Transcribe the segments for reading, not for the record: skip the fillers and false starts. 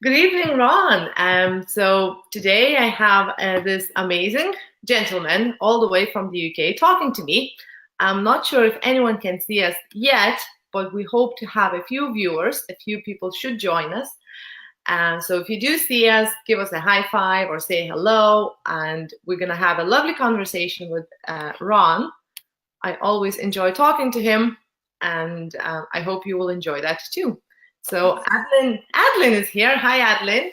Good evening, Ron. So today I have this amazing gentleman all the way from the UK talking to me. I'm not sure if anyone can see us yet, but we hope to have a few viewers. A few people should join us. So if you do see us, give us a high five or say hello, and we're going to have a lovely conversation with Ron. I always enjoy talking to him, and I hope you will enjoy that too. So Adeline is here. Hi, Adeline.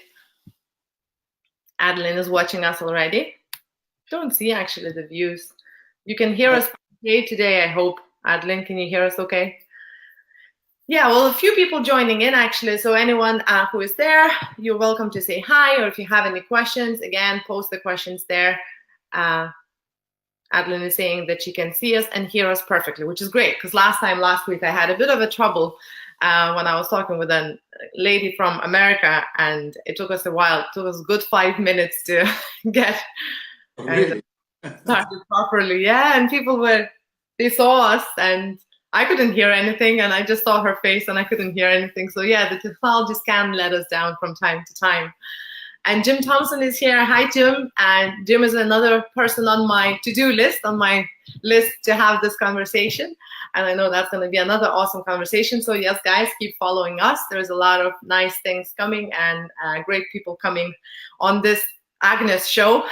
Adeline is watching us already. Don't see actually the views. You can hear us okay today, I hope. Adeline, can you hear us okay? Yeah, well, a few people joining in actually. So anyone who is there, you're welcome to say hi, or if you have any questions, again, post the questions there. Adeline is saying that she can see us and hear us perfectly, which is great because last week, I had a bit of a trouble when I was talking with a lady from America, and it took us a while. It took us a good 5 minutes to get Really? started properly. Yeah, and they saw us, and I couldn't hear anything, and I just saw her face, and I couldn't hear anything. So yeah, the technology can let us down from time to time. And Jim Thompson is here. Hi, Jim. And Jim is another person on my to-do list, on my list to have this conversation. And I know that's going to be another awesome conversation. So yes, guys, keep following us. There's a lot of nice things coming and great people coming on this Agnes show.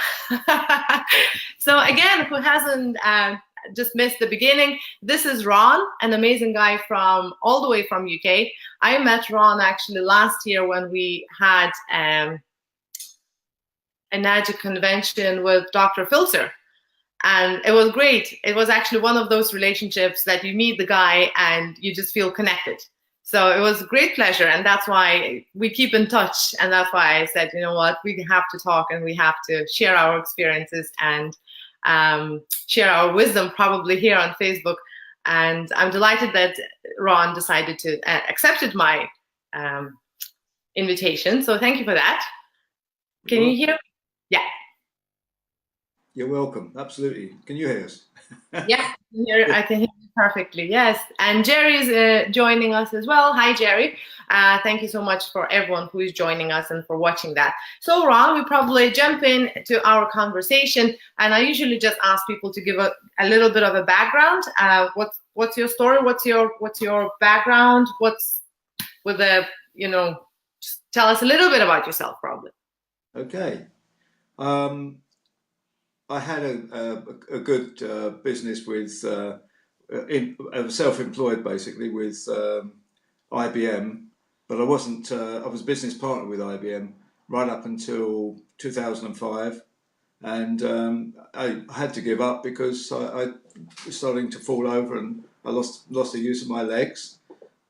So again, who hasn't just missed the beginning, this is Ron, an amazing guy from all the way from UK. I met Ron actually last year when we had a NAGIC convention with Dr. Filter. And it was great. It was actually one of those relationships that you meet the guy and you just feel connected. So it was a great pleasure. And that's why we keep in touch. And that's why I said, you know what, we have to talk and we have to share our experiences and share our wisdom probably here on Facebook. And I'm delighted that Ron decided to accepted my invitation. So thank you for that. Can you hear? Yeah. You're welcome. Absolutely. Can you hear us? Yeah, Good. I can hear you perfectly. Yes, and Jerry's joining us as well. Hi, Jerry. Thank you so much for everyone who is joining us and for watching that. So, Ron, we probably jump in to our conversation, and I usually just ask people to give a little bit of a background. What's your story? What's your background? What's with the just tell us a little bit about yourself, probably. Okay. Um, I had a good business with, I was self-employed basically with IBM, but I wasn't, I was a business partner with IBM right up until 2005. And I had to give up because I was starting to fall over and I lost the use of my legs.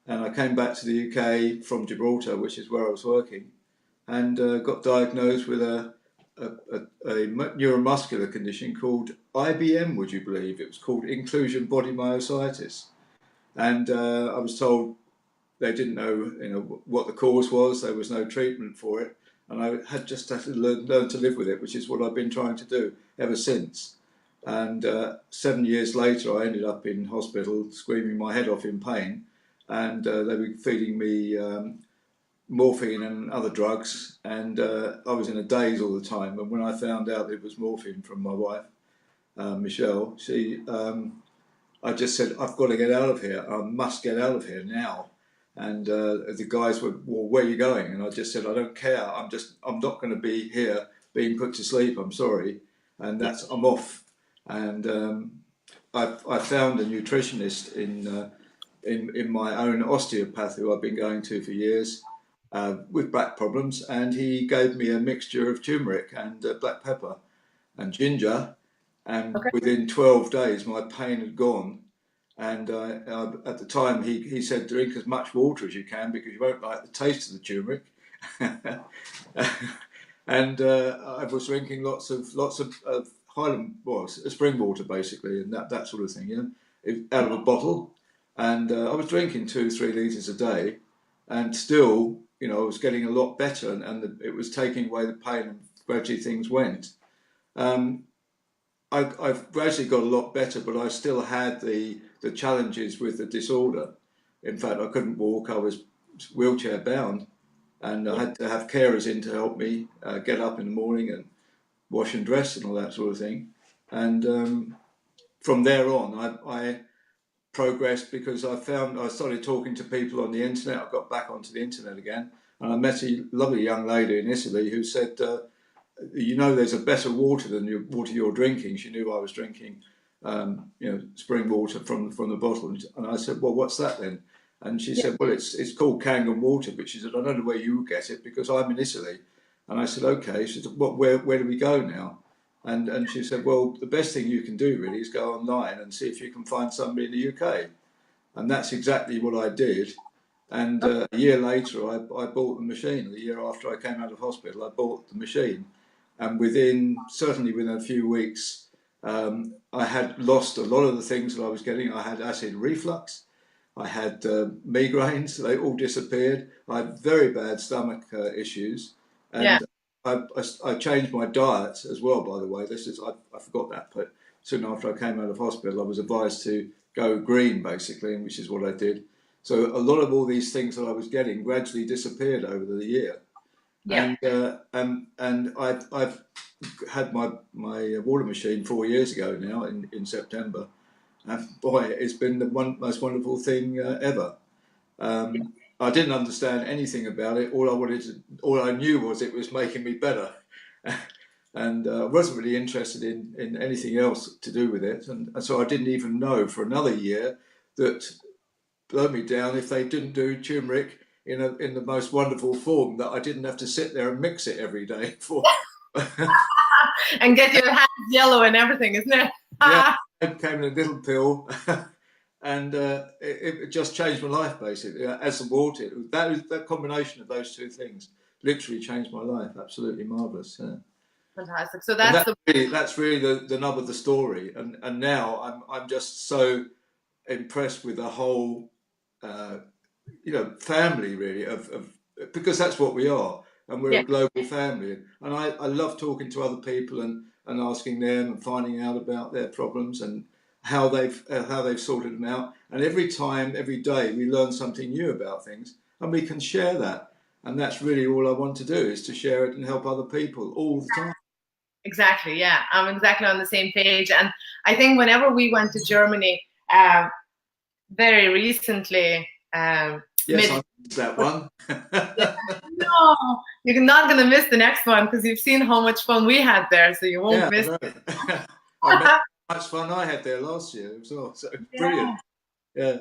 And I came back to the UK from Gibraltar, which is where I was working, and got diagnosed with a neuromuscular condition called IBM, would you believe? It was called inclusion body myositis. And I was told they didn't know, what the cause was. There was no treatment for it. And I had to learn to live with it, which is what I've been trying to do ever since. And 7 years later, I ended up in hospital screaming my head off in pain. And they were feeding me morphine and other drugs, and I was in a daze all the time. And when I found out it was morphine from my wife, Michelle, I just said, "I've got to get out of here. I must get out of here now." And the guys were, "Well, where are you going?" And I just said, "I don't care. I'm not going to be here being put to sleep. I'm sorry." And I'm off. And I found a nutritionist in my own osteopath who I've been going to for years with back problems, and he gave me a mixture of turmeric and black pepper and ginger, and Okay. within 12 days my pain had gone. And at the time he said, drink as much water as you can because you won't like the taste of the turmeric. And I was drinking lots of Highland, well, spring water basically, and that sort of thing, out of a bottle. And I was drinking 2 3 litres a day, and still, I was getting a lot better, and it was taking away the pain, and gradually things went. Um, I've gradually got a lot better, but I still had the challenges with the disorder. In fact, I couldn't walk. I was wheelchair bound, and I had to have carers in to help me get up in the morning and wash and dress and all that sort of thing. And from there on, I progressed because I started talking to people on the internet. I got back onto the internet again, and I met a lovely young lady in Italy who said, there's a better water than the water you're drinking. She knew I was drinking, spring water from the bottle, and I said, well, what's that then? And she said, well, it's called Kangen water. But she said, I don't know where you get it because I'm in Italy. And I said, okay. She said, where do we go now? And she said, well, the best thing you can do really is go online and see if you can find somebody in the UK. And that's exactly what I did. And a year later, I bought the machine. A year after I came out of hospital, I bought the machine. And certainly within a few weeks, I had lost a lot of the things that I was getting. I had acid reflux. I had migraines. They all disappeared. I had very bad stomach issues. Yeah. And I changed my diet as well, by the way. I forgot that, but soon after I came out of hospital, I was advised to go green, basically, which is what I did. So a lot of all these things that I was getting gradually disappeared over the year. Yeah. And I've had my water machine 4 years ago now in September, and boy, it's been the most wonderful thing ever. I didn't understand anything about it. All I knew was it was making me better, and I wasn't really interested in anything else to do with it. And so I didn't even know for another year that blow me down if they didn't do turmeric in the most wonderful form that I didn't have to sit there and mix it every day for. And get your hands yellow and everything, isn't it? Yeah, it came in a little pill, and it just changed my life basically. As the water, that combination of those two things literally changed my life. Absolutely marvelous. Yeah. Fantastic. So And that's that's really the nub of the story. And now I'm just so impressed with the whole family really of because that's what we are, and we're yeah. a global family. And I love talking to other people and asking them and finding out about their problems and how they've sorted them out. And every time, every day, we learn something new about things, and we can share that. And that's really all I want to do, is to share it and help other people all the time. Exactly. Yeah, I'm exactly on the same page. And I think whenever we went to Germany, very recently, Yes, I missed that one. yeah, no, you're not gonna miss the next one because you've seen how much fun we had there, so you won't Yeah, miss. I know. I remember how much fun I had there last year as well. So brilliant. Yeah.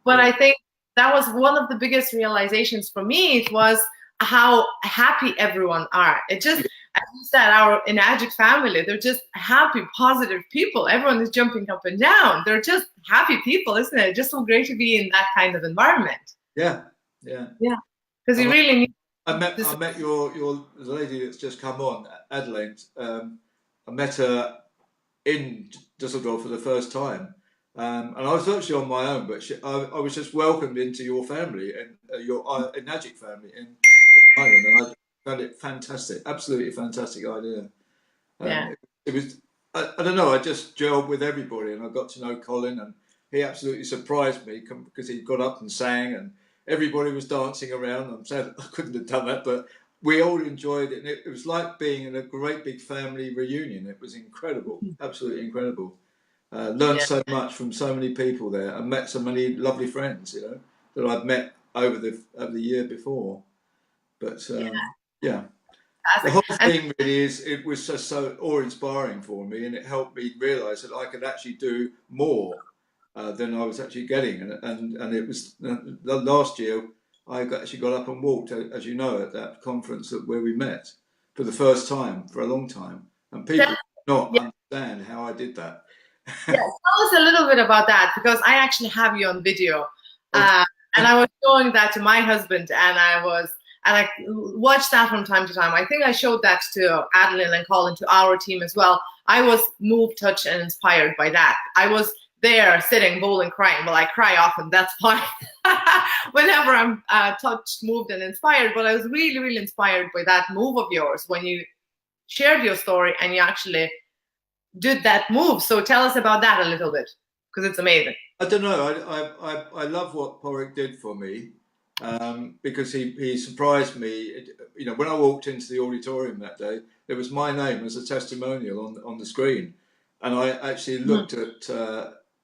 But Yeah. I think that was one of the biggest realizations for me. It was how happy everyone are. It just, as you said, our Enagic family, they're just happy, positive people. Everyone is jumping up and down. They're just happy people, isn't it? Just so great to be in that kind of environment. Yeah. Yeah. Yeah. Because you really need I this. met your the lady that's just come on, Adelaide. I met her in Düsseldorf for the first time, and I was actually on my own, but I was just welcomed into your family and your Enagic family in Ireland, and I found it fantastic, absolutely fantastic idea. Yeah. It was, I don't know, I just gelled with everybody, and I got to know Colin, and he absolutely surprised me because he got up and sang, and everybody was dancing around. I'm sad I couldn't have done that, but we all enjoyed it, and it was like being in a great big family reunion. It was incredible, absolutely incredible. Learned so much from so many people there, and met so many lovely friends, that I'd met over the year before. But yeah. The whole thing really it was just so awe-inspiring for me, and it helped me realise that I could actually do more than I was actually getting. And it was the last year I actually got up and walked, as you know, at that conference where we met for the first time for a long time, and people did not understand how I did that. Yeah, tell us a little bit about that, because I actually have you on video, and I was showing that to my husband, and I watched that from time to time. I think I showed that to Adeline and Colin, to our team as well. I was moved, touched, and inspired by that. I was there sitting, bowling, crying. Well, I cry often. That's fine. Whenever I'm touched, moved, and inspired. But I was really, really inspired by that move of yours when you shared your story and you actually did that move. So tell us about that a little bit, because it's amazing. I don't know. I love what Porrick did for me, because he surprised me. You know, when I walked into the auditorium that day, there was my name as a testimonial on the screen, and I actually Mhm. looked at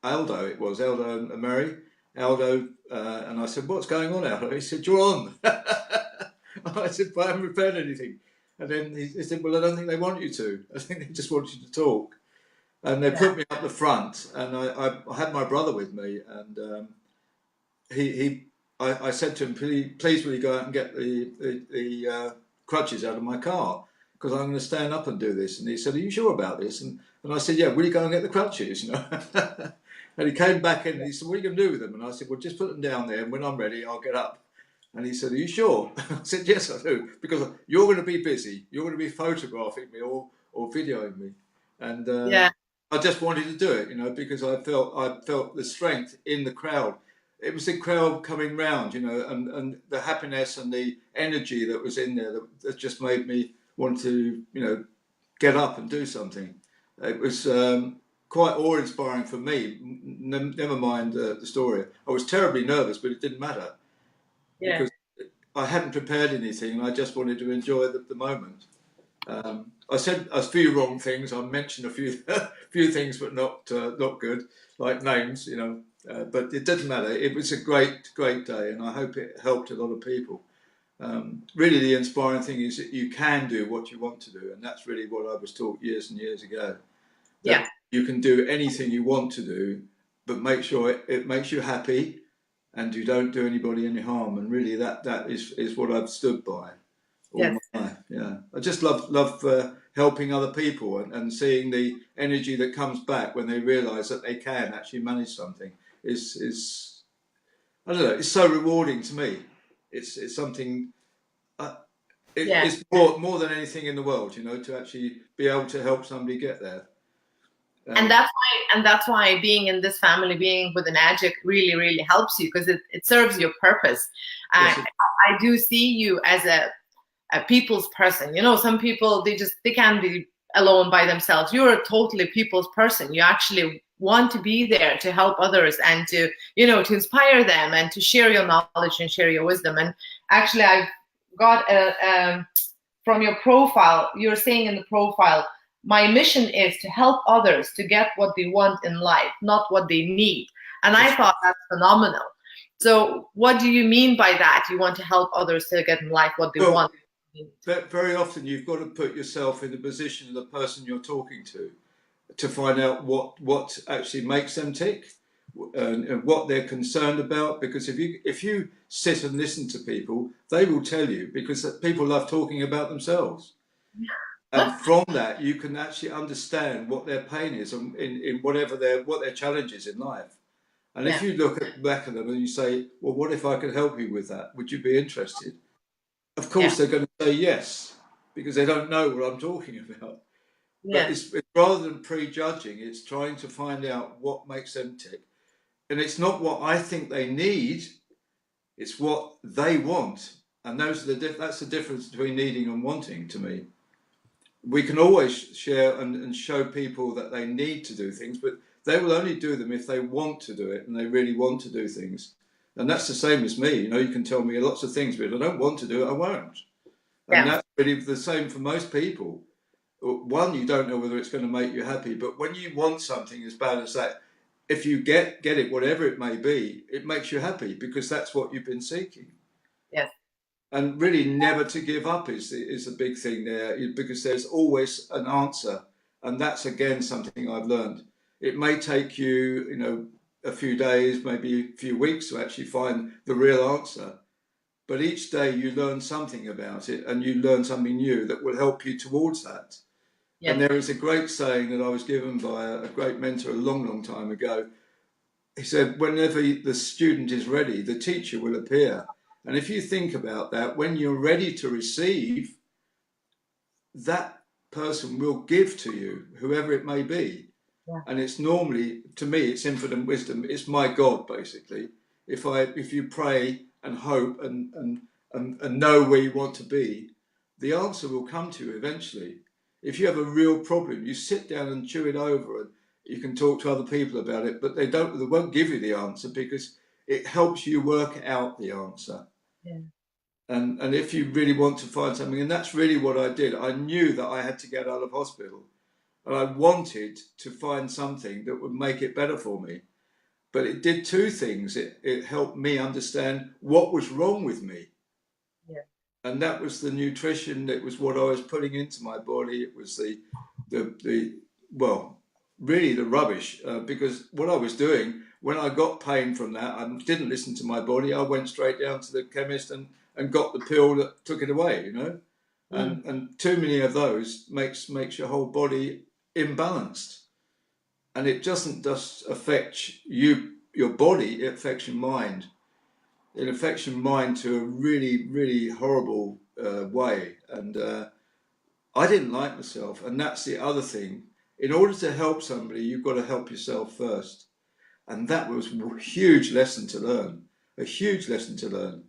Aldo. It was Aldo and Mary. Aldo, and I said, "What's going on, Aldo?" He said, "You're on." I said, "But I haven't prepared anything." And then he said, "Well, I don't think they want you to. I think they just want you to talk." And they Yeah, put me up the front, and I had my brother with me, and he I said to him, please will you go out and get the crutches out of my car, because I'm going to stand up and do this. And he said, are you sure about this? And I said, yeah, will you go and get the crutches? You know. And he came back in and he said, what are you going to do with them? And I said, well, just put them down there, and when I'm ready, I'll get up. And he said, are you sure? I said, yes, I do, because you're going to be busy. You're going to be photographing me or videoing me. And yeah, I just wanted to do it, you know, because I felt the strength in the crowd. It was the crowd coming round, you know, and the happiness and the energy that was in there that just made me want to, you know, get up and do something. It was quite awe-inspiring for me. Never mind the story. I was terribly nervous, but it didn't matter yeah, because I hadn't prepared anything, and I just wanted to enjoy the moment. I said a few wrong things. I mentioned a few few things, but not good, like names, you know. But it didn't matter. It was a great day, and I hope it helped a lot of people. Really, the inspiring thing is that you can do what you want to do, and that's really what I was taught years and years ago. yeah, That you can do anything you want to do, but make sure it makes you happy, and you don't do anybody any harm. And really, that is what I've stood by all yes, my life. Yeah, I just love helping other people and seeing the energy that comes back when they realise that they can actually manage something is I don't know. It's so rewarding to me. It's something. Uh, yeah. it's more than anything in the world, you know, to actually be able to help somebody get there. And And that's why being in this family, being with an addict, really helps you, because it serves your purpose. yes, I do see you as a people's person. You know, some people, they can't be alone by themselves. You're a totally people's person. You actually want to be there to help others and to, to inspire them and to share your knowledge and share your wisdom. And actually, I've got from your profile, you're saying in the profile, my mission is to help others to get what they want in life, not what they need. And I yes. thought that's phenomenal. So what do you mean by that? You want to help others to get in life what they Well, want? very often you've got to put yourself in the position of the person you're talking to find out what actually makes them tick, and what they're concerned about. Because if you sit and listen to people, they will tell you, because people love talking about themselves, and from that you can actually understand what their pain is in whatever their challenge is in life. And if Yeah, you look back at them and you say, well, what if I could help you with that? Would you be interested? Of yeah, course they're going to say yes, because they don't know what I'm talking about. But yeah, it's rather than prejudging, it's trying to find out what makes them tick. And it's not what I think they need, it's what they want. And that's the difference between needing and wanting to me. We can always share and show people that they need to do things, but they will only do them if they want to do it and they really want to do things. And that's the same as me. You know, you can tell me lots of things, but if I don't want to do it, I won't. And yeah, that's really the same for most people. One, you don't know whether it's going to make you happy, but when you want something as bad as that, if you get it, whatever it may be, it makes you happy, because that's what you've been seeking. yes, And really, never to give up is a big thing there, because there's always an answer, and that's again something I've learned. It may take you, you know, a few days, maybe a few weeks to actually find the real answer, but each day you learn something about it, and you learn something new that will help you towards that. And yes, there is a great saying that I was given by a great mentor a long time ago. He said, whenever the student is ready, the teacher will appear. And if you think about that, when you're ready to receive, that person will give to you, whoever it may be. yeah, And it's normally, to me, it's infinite wisdom. It's my God, basically. If you pray and hope and know where you want to be, the answer will come to you eventually. If you have a real problem, you sit down and chew it over, and you can talk to other people about it, but they won't give you the answer, because it helps you work out the answer. Yeah. And if you really want to find something, and that's really what I did, I knew that I had to get out of hospital, and I wanted to find something that would make it better for me. But it did two things. It helped me understand what was wrong with me, Yeah. and that was the nutrition. It was what I was putting into my body. It was the well, really the rubbish. Because what I was doing when I got pain from that, I didn't listen to my body. I went straight down to the chemist and got the pill that took it away. You know, Mm. and too many of those makes your whole body imbalanced, and it doesn't just affect your body. It affects your mind. It affects your mind to a really, really horrible way. And I didn't like myself. And that's the other thing. In order to help somebody, you've got to help yourself first. And that was a huge lesson to learn. A huge lesson to learn.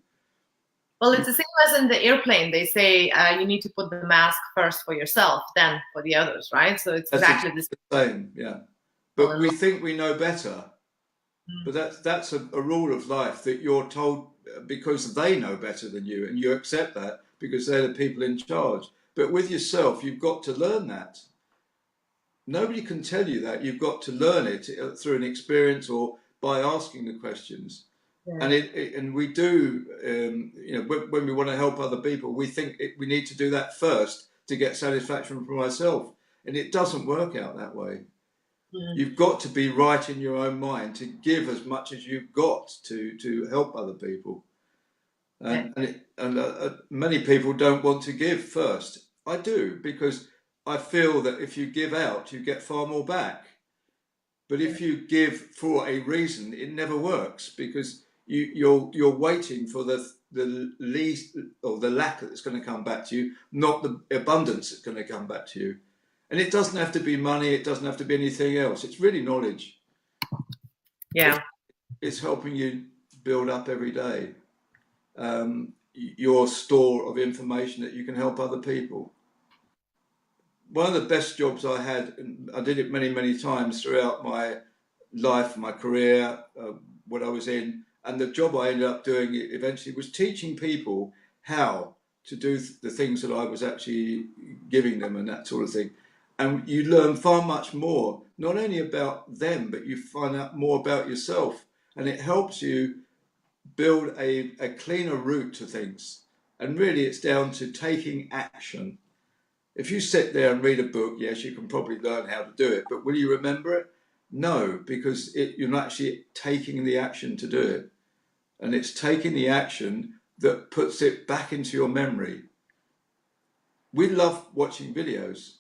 Well, it's the same as in the airplane. They say you need to put the mask first for yourself, then for the others, right? So it's That's exactly exactly the the same, yeah. same But in we life. think we know better. But that's a rule of life that you're told because they know better than you, and you accept that because they're the people in charge. But with yourself, you've got to learn that. Nobody can tell you that. You've got to learn it through an experience or by asking the questions. Yeah. And and we do, when we want to help other people, we think we need to do that first to get satisfaction from ourselves, and it doesn't work out that way. Mm. You've got to be right in your own mind to give as much as you've got to help other people. Yeah. And many people don't want to give first. I do, because I feel that if you give out, you get far more back. But Yeah. if you give for a reason, it never works, because you're waiting for the least or the lack that's going to come back to you, not the abundance that's going to come back to you. And it doesn't have to be money. It doesn't have to be anything else. It's really knowledge. It's, Yeah. it's helping you build up every day your store of information that you can help other people. One of the best jobs I had, and I did it many, many times throughout my life, my career, what I was in, and the job I ended up doing eventually was teaching people how to do the things that I was actually giving them and that sort of thing. And you learn far much more, not only about them, but you find out more about yourself. And it helps you build a cleaner route to things. And really, it's down to taking action. If you sit there and read a book, yes, you can probably learn how to do it, but will you remember it? No, because you're not actually taking the action to do it. And it's taking the action that puts it back into your memory. We love watching videos,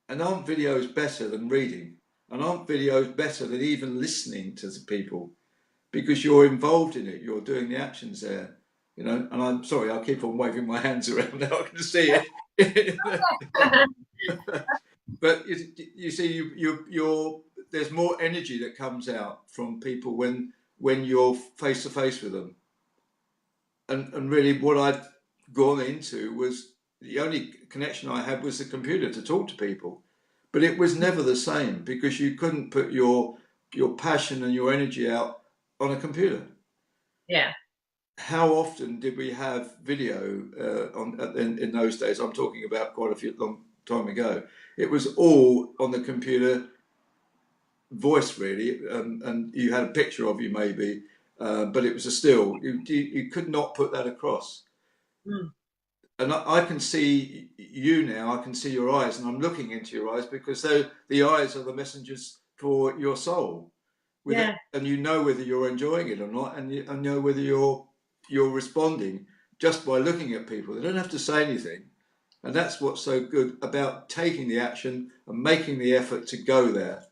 and aren't videos better than reading? And aren't videos better than even listening to the people? Because you're involved in it, you're doing the actions there. And I'm sorry, I keep on waving my hands around now, I can see it. But you see, there's more energy that comes out from people when you're face to face with them. And really, what I'd gone into was the only connection I had was the computer to talk to people, but it was never the same because you couldn't put your passion and your energy out on a computer. Yeah. How often did we have video in those days? I'm talking about quite a few long time ago. It was all on the computer, voice really, and you had a picture of you maybe, but it was a still. You could not put that across. Mm. And I can see you now. I can see your eyes, and I'm looking into your eyes because the eyes are the messengers for your soul. Yeah. And you know whether you're enjoying it or not, and you know whether you're responding just by looking at people. They don't have to say anything, and that's what's so good about taking the action and making the effort to go there.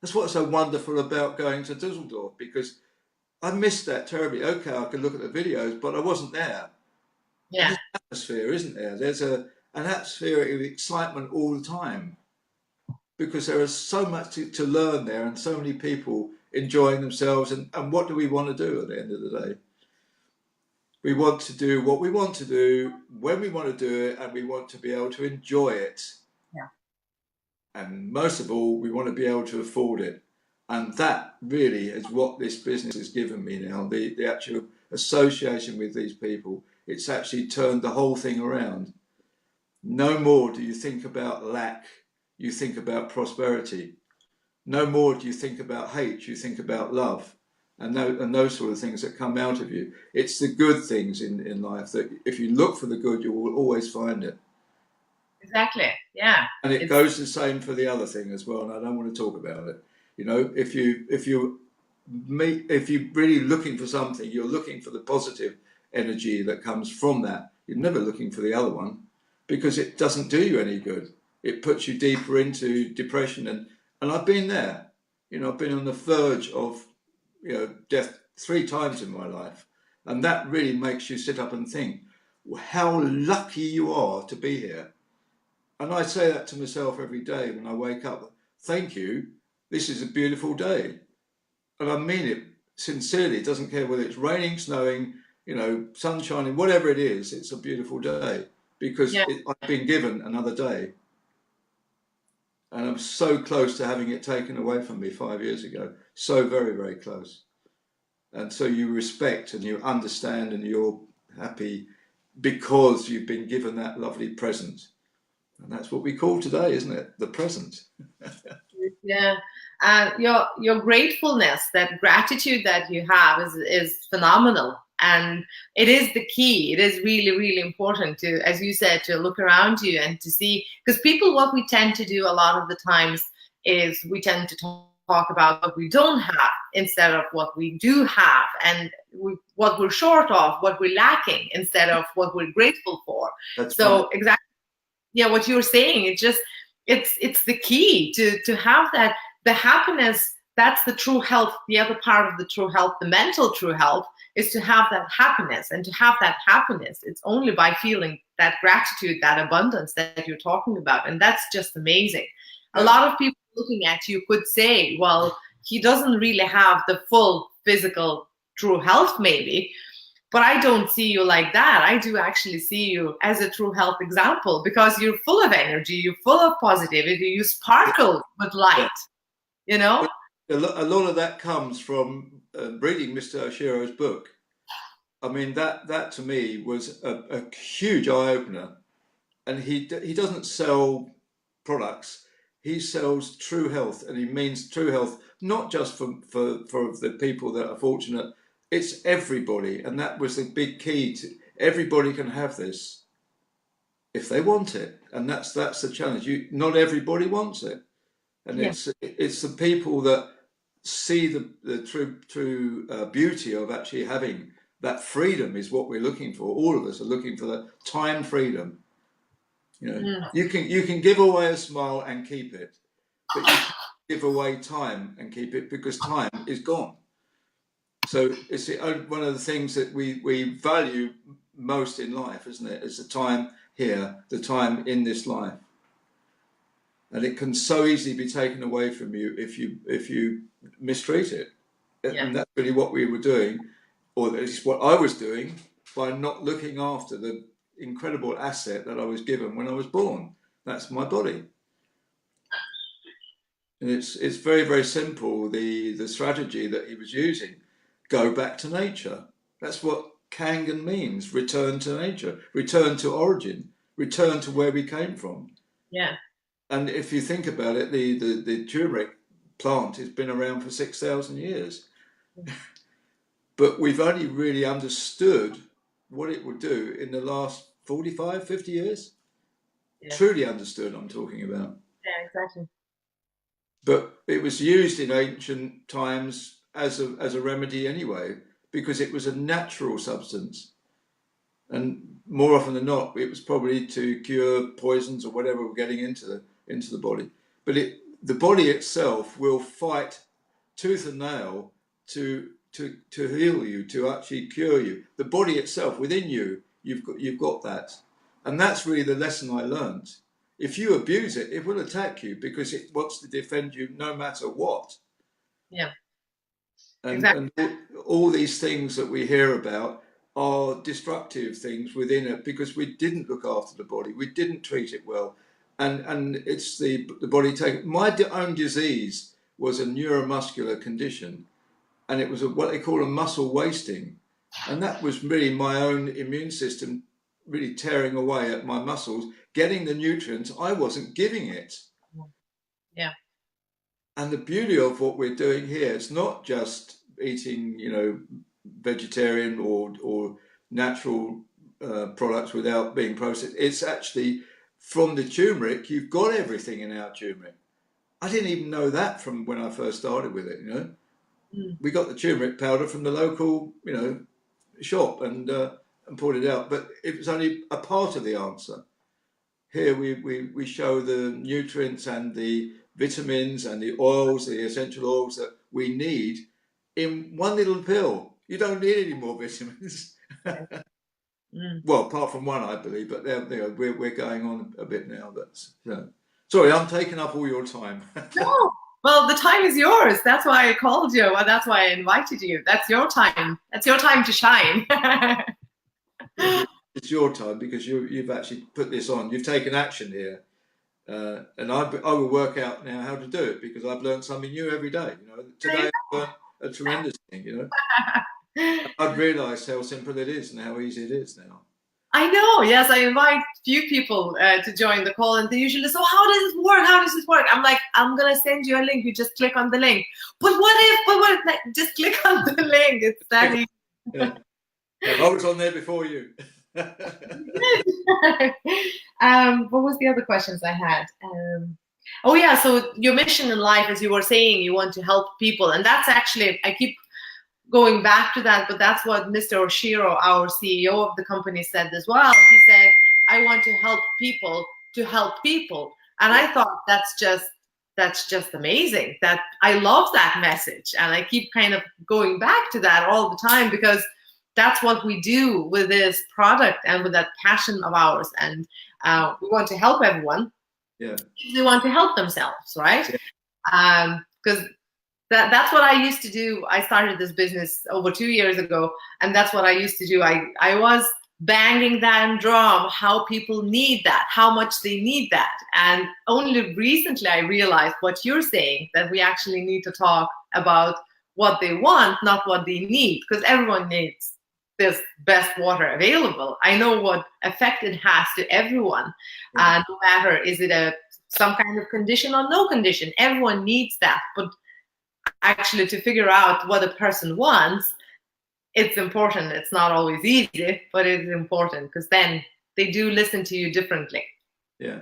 That's what's so wonderful about going to Dusseldorf, because I missed that terribly. Okay, I could look at the videos, but I wasn't there. And Yeah. there's an atmosphere, isn't there? There's an atmosphere of excitement all the time, because there is so much to learn there and so many people enjoying themselves. And what do we want to do at the end of the day? We want to do what we want to do when we want to do it, and we want to be able to enjoy it. Yeah. And most of all, we want to be able to afford it. And that really is what this business has given me now, the actual association with these people, it's actually turned the whole thing around. No more do you think about lack, you think about prosperity. No more do you think about hate, you think about love, and those sort of things that come out of you. It's the good things in life that if you look for the good, you will always find it. Exactly. Yeah. And it It's goes the same for the other thing as well. And I don't want to talk about it. You know, if you're really looking for something, you're looking for the positive energy that comes from that. You're never looking for the other one because it doesn't do you any good. It puts you deeper into depression, and I've been there. You know, I've been on the verge of, you know, death 3 times in my life, and that really makes you sit up and think how lucky you are to be here. And I say that to myself every day when I wake up. Thank you. This is a beautiful day. And I mean it sincerely. It doesn't care whether it's raining, snowing, you know, sun shining, whatever it is, it's a beautiful day because yeah. I've been given another day. And I'm so close to having it taken away from me 5 years ago. So very, very close. And so you respect and you understand and you're happy because you've been given that lovely present. And that's what we call today, isn't it? The present. Yeah. And your gratefulness, that gratitude that you have is phenomenal. And it is the key. It is really, really important to, as you said, to look around you and to see, because people, what we tend to do a lot of the times is we tend to talk about what we don't have instead of what we do have, and what we're short of, what we're lacking, instead of what we're grateful for. That's right. So exactly, yeah, what you're saying, it's the key to have that, the happiness. That's the true health. The other part of the true health, the mental true health, is to have that happiness. And to have that happiness, it's only by feeling that gratitude, that abundance that you're talking about. And that's just amazing. A Yeah. lot of people looking at you could say, well, he doesn't really have the full physical true health maybe, but I don't see you like that. I do actually see you as a true health example, because you're full of energy, you're full of positivity, you sparkle with light, you know? A lot of that comes from reading Mr. Oshiro's book. I mean, that to me was a huge eye opener. And he doesn't sell products. He sells true health, and he means true health not just for the people that are fortunate. It's everybody, and that was the big key. To everybody can have this if they want it, and that's the challenge. Not everybody wants it, and Yeah. it's the people that see the true beauty of actually having that freedom is what we're looking for. All of us are looking for the time freedom. You know, Mm. you can give away a smile and keep it, but you can't give away time and keep it because time is gone. So it's one of the things that we value most in life, isn't it? Is the time here, the time in this life, and it can so easily be taken away from you if you mistreat it. Yeah. And that's really what we were doing, or at least what I was doing, by not looking after the incredible asset that I was given when I was born. That's my body. And it's very, very simple, the strategy that he was using. Go back to nature. That's what Kangen means. Return to nature. Return to origin. Return to where we came from. Yeah. And if you think about it, the turmeric plant has been around for 6,000 years. But we've only really understood what it would do in the last 45, 50 years. Yeah. Truly understood, I'm talking about. Yeah, exactly. But it was used in ancient times as a remedy anyway, because it was a natural substance. And more often than not, it was probably to cure poisons or whatever were getting into the body. But the body itself will fight tooth and nail to heal you, to actually cure you. The body itself within you, you've got that, and that's really the lesson I learned. If you abuse it, it will attack you because it wants to defend you no matter what. Yeah. Exactly. And all these things that we hear about are destructive things within it because we didn't look after the body, we didn't treat it well, and it's the body taking. My own disease was a neuromuscular condition, and it was what they call a muscle wasting. And that was really my own immune system really tearing away at my muscles, getting the nutrients I wasn't giving it. Yeah. And the beauty of what we're doing here, it's not just eating, vegetarian or natural products without being processed. It's actually from the turmeric, you've got everything in our turmeric. I didn't even know that from when I first started with it. Mm. We got the turmeric powder from the local, shop and poured it out, but it was only a part of the answer. Here we show the nutrients and the vitamins and the oils, the essential oils that we need in one little pill. You don't need any more vitamins. Mm. Well, apart from one, I believe, but we're going on a bit now. Sorry, I'm taking up all your time. No, well, the time is yours. That's why I called you. Well, that's why I invited you. That's your time. That's your time to shine. It's your time because you've actually put this on. You've taken action here. And I will work out now how to do it because I've learned something new every day. Today I learned a tremendous thing. I've realised how simple it is and how easy it is now. I know. Yes, I invite few people to join the call, and they usually so how does this work? How does this work? I'm like, I'm gonna send you a link. You just click on the link. But what if? But what if? Like, just click on the link. It's that easy. Yeah. I was on there before you. What was the other questions I had? Oh yeah, so your mission in life, as you were saying, you want to help people, and that's actually I keep going back to that, but that's what Mr. Oshiro, our CEO of the company, said as well. He said, "I want to help people," and I thought that's just amazing. That I love that message, and I keep kind of going back to that all the time because that's what we do with this product and with that passion of ours, and we want to help everyone. Yeah. They want to help themselves, right? Because that's what I used to do. I started this business over 2 years ago, and that's what I used to do. I was banging that drum, how people need that, how much they need that. And only recently I realized what you're saying, that we actually need to talk about what they want, not what they need, because everyone needs this best water available. I know what effect it has to everyone, no matter is it some kind of condition or no condition. Everyone needs that, but actually to figure out what a person wants, it's important. It's not always easy, but it's important because then they do listen to you differently. Yeah.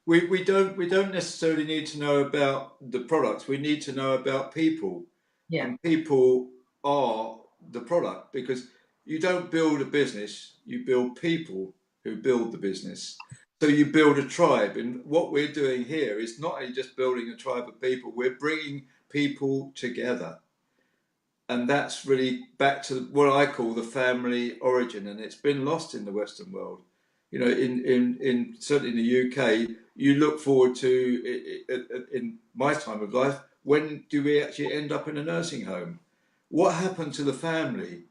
We don't necessarily need to know about the products. We need to know about people. Yeah. And people are the product because you don't build a business, you build people who build the business. So you build a tribe. And what we're doing here is not only just building a tribe of people, we're bringing people together. And that's really back to what I call the family origin. And it's been lost in the Western world. In certainly in the UK, you look forward to, in my time of life, when do we actually end up in a nursing home? What happened to the family?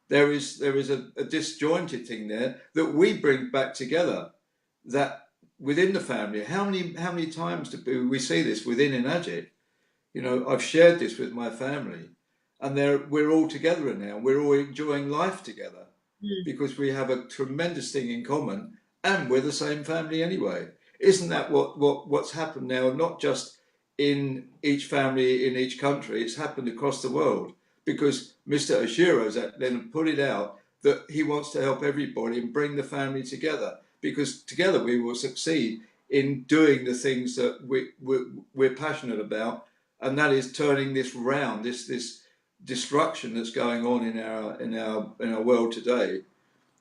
There is a disjointed thing there that we bring back together. That within the family, how many times do we see this within Enagit? I've shared this with my family, and we're all together now. We're all enjoying life together because we have a tremendous thing in common, and we're the same family anyway. Isn't that what's happened now? Not just in each family in each country; it's happened across the world because Mr. Oshiro's then put it out that he wants to help everybody and bring the family together because together we will succeed in doing the things that we're passionate about, and that is turning this round, this destruction that's going on in our world today.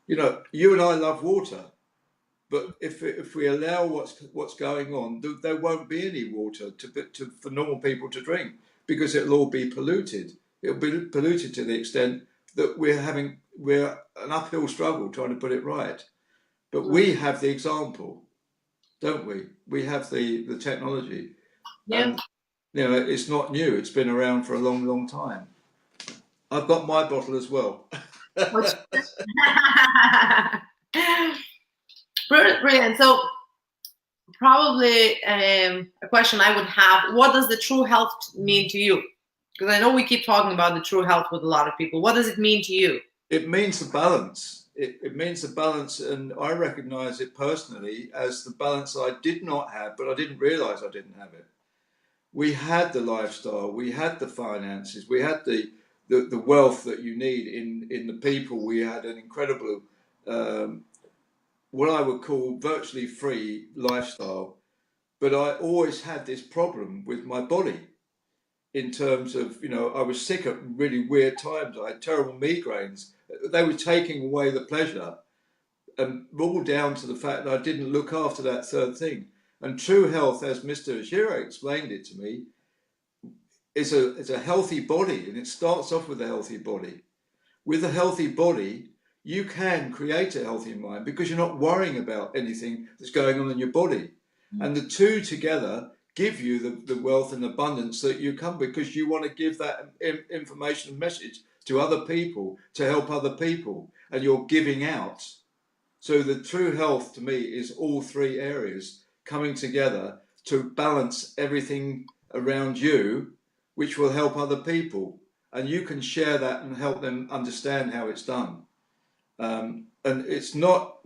You and I love water, but if we allow what's going on, there won't be any water for normal people to drink because it'll all be polluted. It'll be polluted to the extent that we're an uphill struggle trying to put it right. But we have the example, don't we? We have the technology, and it's not new. It's been around for a long, long time. I've got my bottle as well. Brilliant. So probably a question I would have, what does the true health mean to you? Because I know we keep talking about the true health with a lot of people. What does it mean to you? It means the balance. It means the balance, and I recognize it personally as the balance I did not have, but I didn't realize I didn't have it. We had the lifestyle, we had the finances, we had the wealth that you need in the people. We had an incredible, um, what I would call virtually free lifestyle. But I always had this problem with my body in terms of, I was sick at really weird times. I had terrible migraines. They were taking away the pleasure, and all down to the fact that I didn't look after that third thing. And true health, as Mr. Giraud explained it to me, is a healthy body, and it starts off with a healthy body. With a healthy body, you can create a healthy mind because you're not worrying about anything that's going on in your body. And the two together give you the wealth and abundance that you come, because you want to give that information and message to other people to help other people, and you're giving out. So the true health to me is all three areas coming together to balance everything around you, which will help other people. And you can share that and help them understand how it's done. And it's not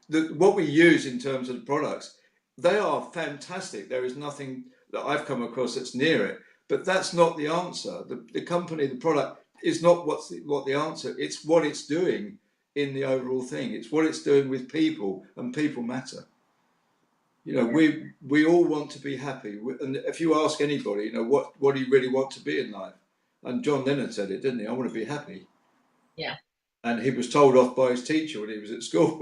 what we use in terms of the products. They are fantastic. There is nothing that I've come across that's near it. But that's not the answer. The company, the product is not what the answer. It's what it's doing in the overall thing. It's what it's doing with people, and people matter. We all want to be happy. And if you ask anybody, what do you really want to be in life? And John Lennon said it, didn't he? I want to be happy. Yeah. And he was told off by his teacher when he was at school,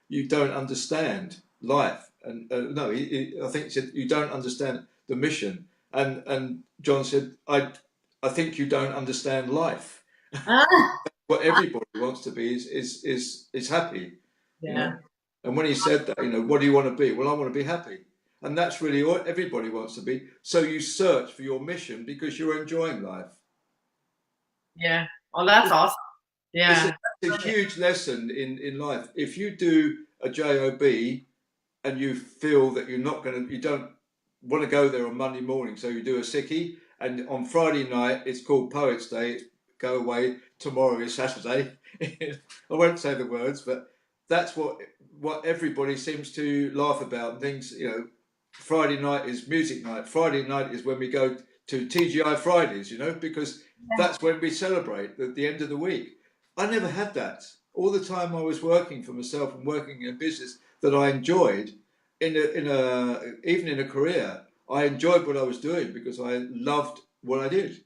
you don't understand life. And no, I think he said, you don't understand the mission. And John said, I think you don't understand life. Ah, What everybody wants to be is happy, you yeah. know. And when he said that, what do you want to be? Well, I want to be happy. And that's really what everybody wants to be. So you search for your mission because you're enjoying life. Yeah. Oh, that's awesome. It's Yeah. a huge lesson in life. If you do a job and you feel that you don't want to go there on Monday morning, so you do a sickie, and on Friday night it's called Poets' Day. It's go away. Tomorrow is Saturday. I won't say the words, but that's what everybody seems to laugh about. Things, Friday night is music night. Friday night is when we go to TGI Fridays, because that's when we celebrate the end of the week. I never had that. All the time I was working for myself and working in a business that I enjoyed, even in a career, I enjoyed what I was doing because I loved what I did.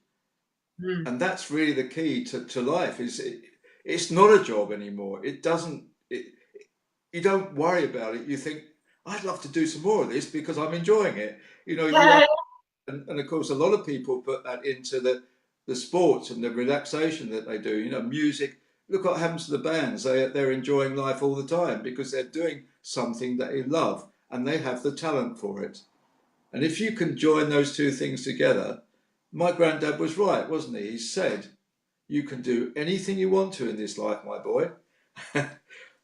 Mm. And that's really the key to life. It's not a job anymore. It doesn't. You don't worry about it. You think, I'd love to do some more of this because I'm enjoying it. You are, Yeah. and of course, a lot of people put that into the sports and the relaxation that they do. Music. Look what happens to the bands. They're enjoying life all the time because they're doing something that they love and they have the talent for it. And if you can join those two things together, my granddad was right, wasn't he? He said, you can do anything you want to in this life, my boy.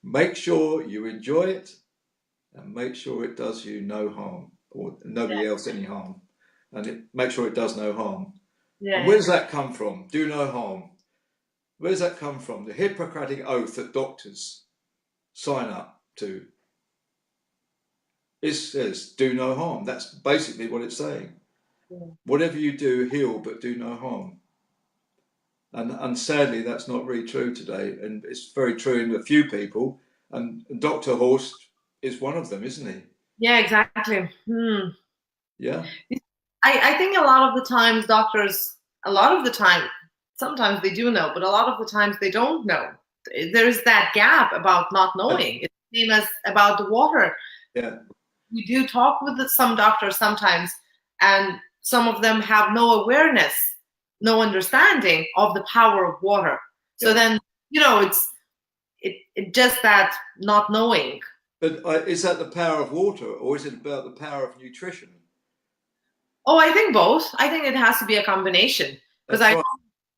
Make sure you enjoy it and make sure it does you no harm or nobody else any harm. And make sure it does no harm. And Yeah. where does that come from? Do no harm. Where does that come from? The Hippocratic oath that doctors sign up to. It says, do no harm. That's basically what it's saying. Yeah. Whatever you do, heal, but do no harm. And sadly, that's not really true today. And it's very true in a few people. And Dr. Horst is one of them, isn't he? Yeah, exactly. Hmm. Yeah. I think a lot of the times doctors, a lot of the time, sometimes they do know, but a lot of the times they don't know. There's that gap about not knowing. It's the same as about the water. Yeah. We do talk with some doctors sometimes, and some of them have no awareness, no understanding of the power of water. So Yeah. then, it just that not knowing. But is that the power of water or is it about the power of nutrition? Oh, I think both. I think it has to be a combination because That's I right.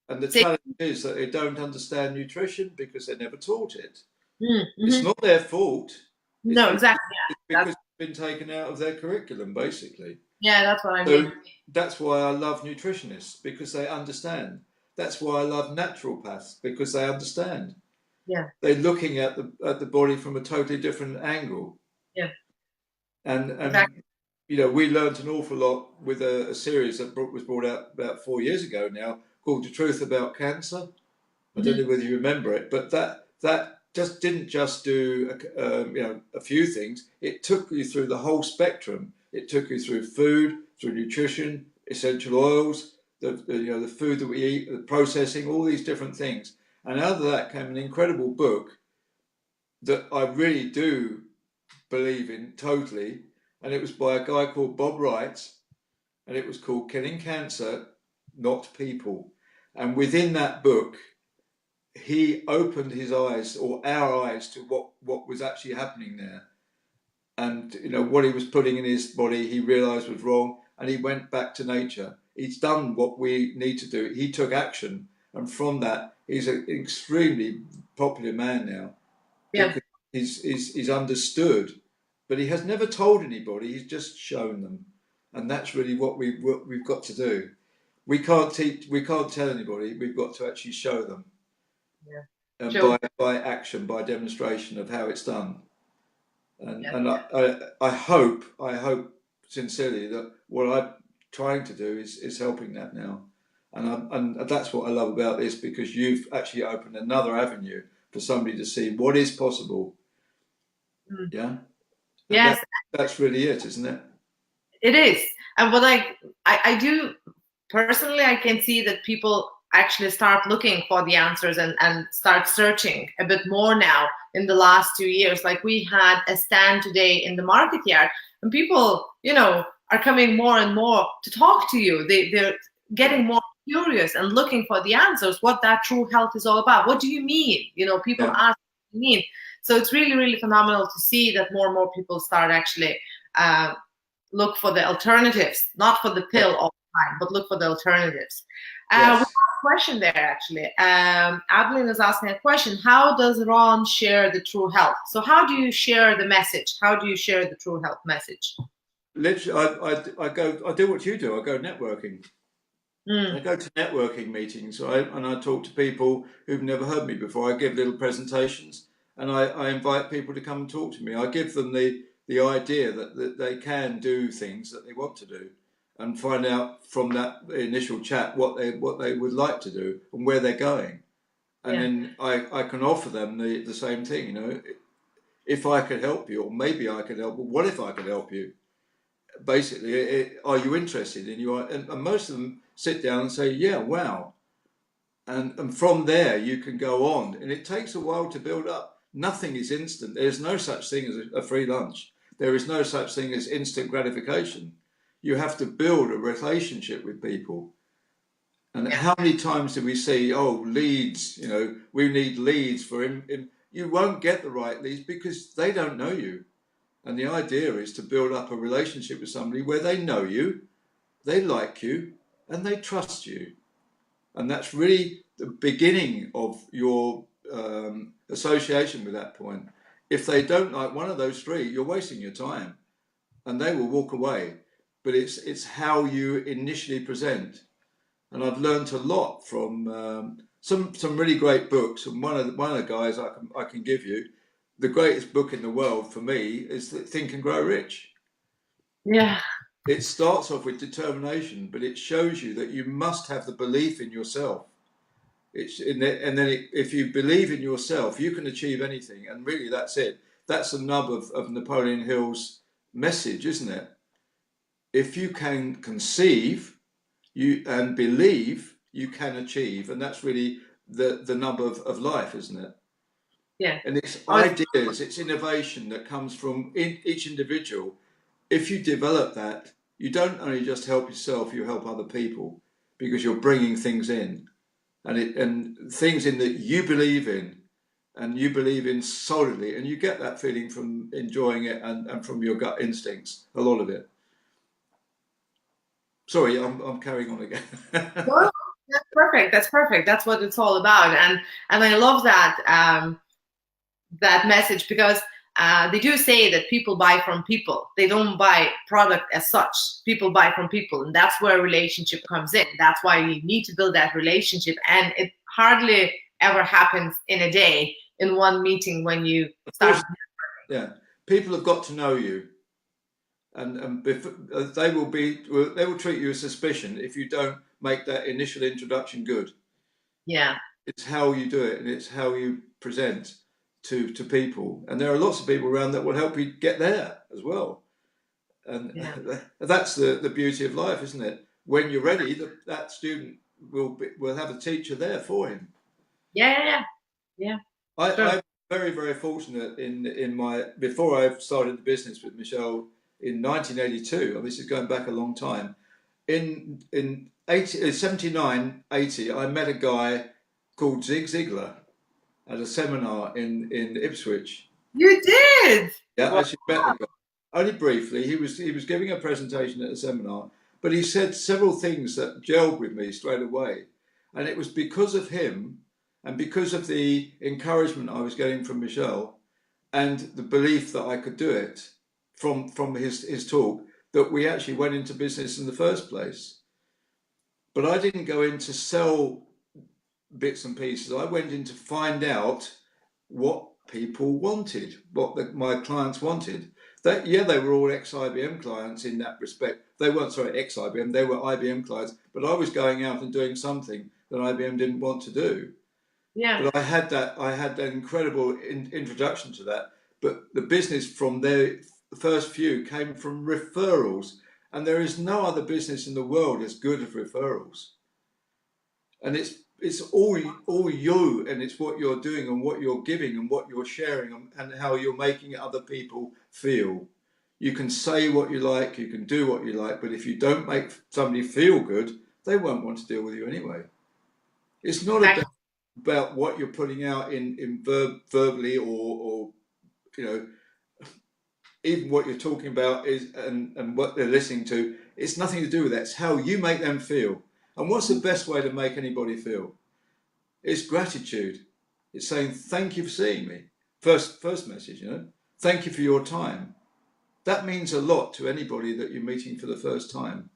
And the say, challenge is that they don't understand nutrition because they never taught it. It's mm-hmm. not their fault. It's No, because, exactly. it's Yeah, because it's been taken out of their curriculum, basically. yeah, that's what I mean. So that's why I love nutritionists, because they understand. That's why I love naturopaths, because they understand. Yeah, They're looking at the body from a totally different angle. yeah, And exactly. you know, we learned an awful lot with a series that was brought out about 4 years ago now, called "The Truth About Cancer." I don't Hmm. know whether you remember it, but that just didn't just do you know, a few things. It took you through the whole spectrum. It took you through food, through nutrition, essential oils, you know, the food that we eat, the processing, all these different things. And out of that came an incredible book that I really do believe in totally. And it was by a guy called Bob Wright, and it was called "Killing Cancer, Not People." And within that book, he opened his eyes, or our eyes, to what was actually happening there. And you know, what he was putting in his body, he realized was wrong, and he went back to nature. He's done what we need to do. He took action, and from that, he's an extremely popular man now, Yeah, because he's understood, but he has never told anybody. He's just shown them, and that's really what we've got to do. We can't teach. We can't tell anybody. We've got to actually show them, yeah. and Joe. by action, by demonstration of how it's done. And Yeah, I hope sincerely that what I'm trying to do is helping that now, and that's what I love about this, because you've actually opened another avenue for somebody to see what is possible. mm. Yeah, and Yes, that's really it, isn't it? it is. And what I do personally, I can see that people actually start looking for the answers and start searching a bit more now in the last 2 years. Like we had a stand today in the market yard, and people, are coming more and more to talk to you. They're Yeah, getting more curious and looking for the answers, what that true health is all about. What do you mean? People yeah, ask, what do you mean? So it's really, really phenomenal to see that more and more people start actually uh, look for the alternatives, not for the yeah. pill all the time, but look for the alternatives. We have Yes. a question there actually. Adeline is asking a question. How does Ron share the true health? So how do you share the message? How do you share the true health message? Literally, I go. I do what you do. I go networking. Mm, I go to networking meetings, right? And I talk to people who've never heard me before. I give little presentations, and I invite people to come and talk to me. I give them the idea that they can do things that they want to do, and find out from that initial chat what they would like to do and where they're going. And yeah, then I can offer them the same thing, you know, if I could help you, or maybe I could help, but what if I could help you? Basically, are you interested? And and most of them sit down and say, yeah, wow. And from there, you can go on. And it takes a while to build up. Nothing is instant. There's no such thing as a free lunch. There is no such thing as instant gratification. You have to build a relationship with people. And yeah, how many times do we see, oh, leads, you know, we need leads for him. You won't get the right leads because they don't know you. And the idea is to build up a relationship with somebody where they know you, they like you, and they trust you. And that's really the beginning of your association with that point. If they don't like one of those three, you're wasting your time, and they will walk away. But it's how you initially present. And I've learned a lot from some really great books. And one of the guys I can give you, the greatest book in the world for me is Think and Grow Rich. yeah, It starts off with determination, but it shows you that you must have the belief in yourself. And then if you believe in yourself, you can achieve anything. And really, that's it. That's the nub of Napoleon Hill's message, isn't it? If you can conceive you and believe, you can achieve. And that's really the nub of life, isn't it? yeah. And it's Oh, it's, ideas, it's innovation that comes from each individual. If you develop that, you don't only just help yourself, you help other people, because you're bringing things in, and things in that you believe in, and you believe in solidly, and you get that feeling from enjoying it, and from your gut instincts, a lot of it. Sorry, I'm carrying on again. well, that's perfect. That's perfect. That's what it's all about. And I love that. That message because they do say that people buy from people. They don't buy product as such. People buy from people, and that's where relationship comes in. That's why you need to build that relationship, and it hardly ever happens in a day, in one meeting when you Of start. course, yeah. People have got to know you, and they will treat you with suspicion if you don't make that initial introduction good. Yeah, It's how you do it, and it's how you present to people. And there are lots of people around that will help you get there as well. And yeah, that's the beauty of life, isn't it? When you're ready, that student will have a teacher there for him. yeah, yeah, yeah. True. I'm very, very fortunate in my before I started the business with Michelle in 1982, and this is going back a long time. In 79, 80, I met a guy called Zig Ziglar at a seminar in Ipswich. You did. Yeah, I Wow. actually met the guy only briefly. He was giving a presentation at a seminar, but he said several things that gelled with me straight away, and it was because of him and because of the encouragement I was getting from Michelle and the belief that I could do it from his talk that we actually went into business in the first place. But I didn't go in to sell bits and pieces. I went in to find out what people wanted, what my clients wanted. That yeah, they were all ex-IBM clients in that respect. They weren't sorry ex-IBM, they were IBM clients. But I was going out and doing something that IBM didn't want to do. Yeah. But I had that incredible introduction to that. But the business from their first few came from referrals, and there is no other business in the world as good as referrals. And it's all you, and it's what you're doing and what you're giving and what you're sharing and how you're making other people feel. You can say what you like, you can do what you like, but if you don't make somebody feel good, they won't want to deal with you anyway. It's not about what you're putting out in verbally or you know even what you're talking about is and what they're listening to. It's nothing to do with that. It's how you make them feel. And what's the best way to make anybody feel? It's gratitude. It's saying thank you for seeing me. First message, Thank you for your time. That means a lot to anybody that you're meeting for the first time.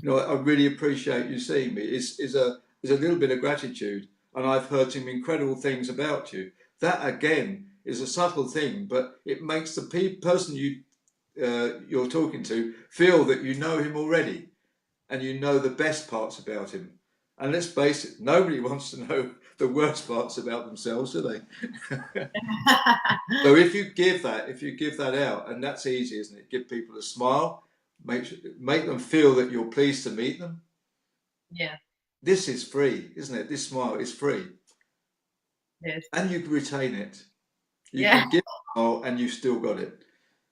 I really appreciate you seeing me. Is a little bit of gratitude, and I've heard some incredible things about you. That again is a subtle thing, but it makes the person you're talking to feel that you know him already, and you know the best parts about him. And let's face it, nobody wants to know the worst parts about themselves, do they? So if you give that out, and that's easy, isn't it? Give people a smile, make them feel that you're pleased to meet them. Yeah. This is free, isn't it? This smile is free, Yes. and you can retain it. You Yeah. can give a smile, and you've still got it.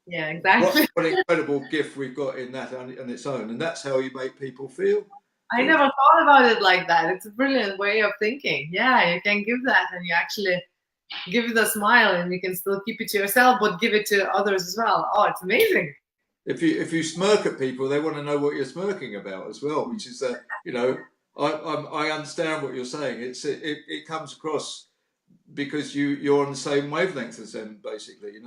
Yeah. Exactly. What an incredible gift we've got in that on its own, and that's how you make people feel. I never thought about it like that. It's a brilliant way of thinking. Yeah, you can give that and you actually give it a smile and you can still keep it to yourself, but give it to others as well. Oh, it's amazing. If you smirk at people, they want to know what you're smirking about as well, which is I understand what you're saying. It comes across because you're on the same wavelength as them, basically.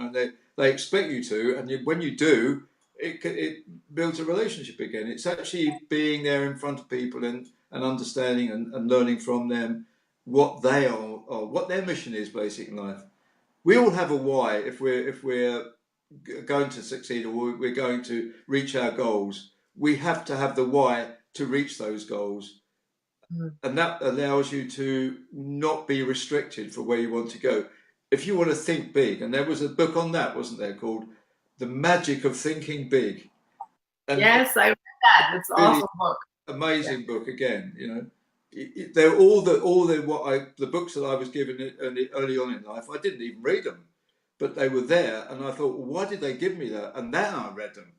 They expect you to, and when you do, it builds a relationship again. It's actually being there in front of people and understanding and learning from them what they are or what their mission is, basic in life. We all have a why if we're going to succeed or we're going to reach our goals. We have to have the why to reach those goals, and that allows you to not be restricted for where you want to go. If you want to think big, and there was a book on that, wasn't there, called The Magic of Thinking Big? And Yes, I read that. It's an really awesome book. Yeah. amazing book again. They're all the books that I was given early on in life. I didn't even read them, but they were there, and I thought, well, why did they give me that? And then I read them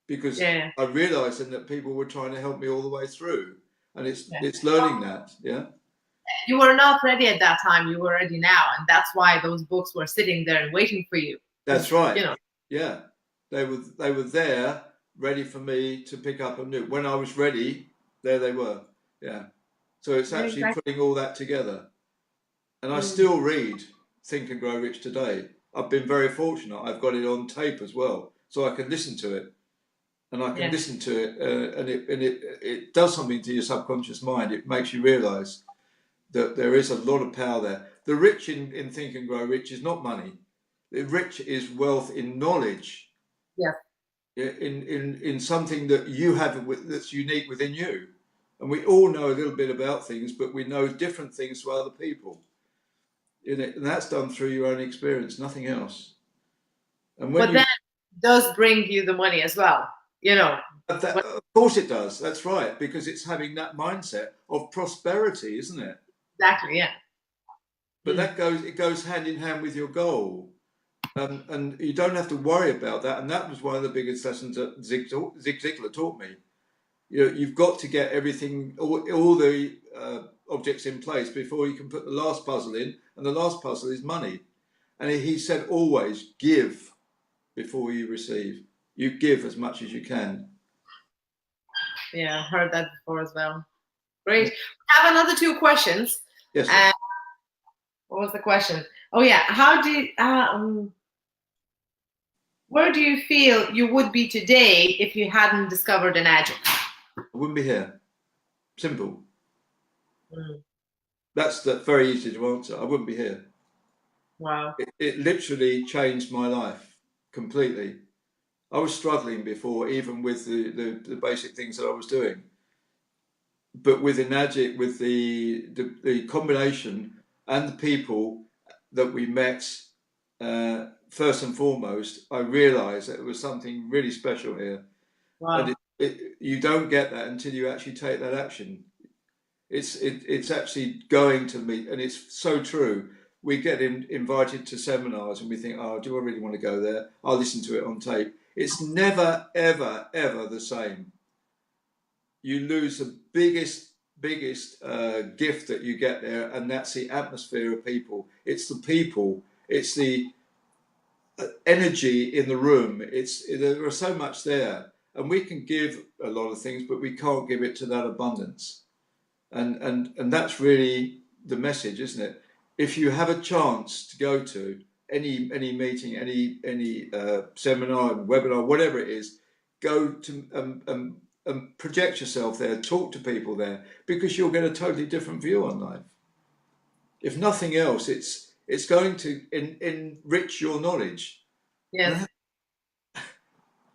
because Yeah. I realised then that people were trying to help me all the way through, and Yeah. it's learning that, yeah. You were not ready at that time. You were ready now. And that's why those books were sitting there and waiting for you. That's right. You know, Yeah, they were there, ready for me to pick up and do. When I was ready, there they were. Yeah. So it's yeah, actually exactly. putting all that together. And I still read Think and Grow Rich today. I've been very fortunate. I've got it on tape as well, so I can listen to it, and I can Yeah. listen to it, and it does something to your subconscious mind. It makes you realise that there is a lot of power there. The rich in Think and Grow Rich is not money. The rich is wealth in knowledge, Yeah. in something that you have that's unique within you. And we all know a little bit about things, but we know different things to other people. And that's done through your own experience, nothing else. And when But you that does bring you the money as well, you know. that, But of course it does. That's right, because it's having that mindset of prosperity, isn't it? exactly, yeah. But Mm. it goes hand in hand with your goal. And you don't have to worry about that. And that was one of the biggest lessons that Zig Ziglar taught me. You've got to get everything, all the objects in place before you can put the last puzzle in. And the last puzzle is money. And he said, always give before you receive. You give as much as you can. Yeah, I heard that before as well. Great. I have another two questions. Yes, sir. Uh, what was the question? Oh yeah, how do you, where do you feel you would be today if you hadn't discovered an agile? I wouldn't be here. Simple. Mm. That's very easy to answer. I wouldn't be here. Wow. It literally changed my life completely. I was struggling before, even with the basic things that I was doing. But with Enagic, with the combination and the people that we met, first and foremost, I realised that there was something really special here. And Wow. you don't get that until you actually take that action. It's actually going to meet, and it's so true. We get invited to seminars and we think, oh, do I really want to go there? I'll listen to it on tape. It's never, ever, ever the same. You lose the biggest gift that you get there, and that's the atmosphere of people. It's the people. It's the energy in the room. There is so much there, and we can give a lot of things, but we can't give it to that abundance. And that's really the message, isn't it? If you have a chance to go to any meeting, any seminar, webinar, whatever it is, go to project yourself there, talk to people there, because you'll get a totally different view on life. If nothing else, it's going to enrich your knowledge. Yes.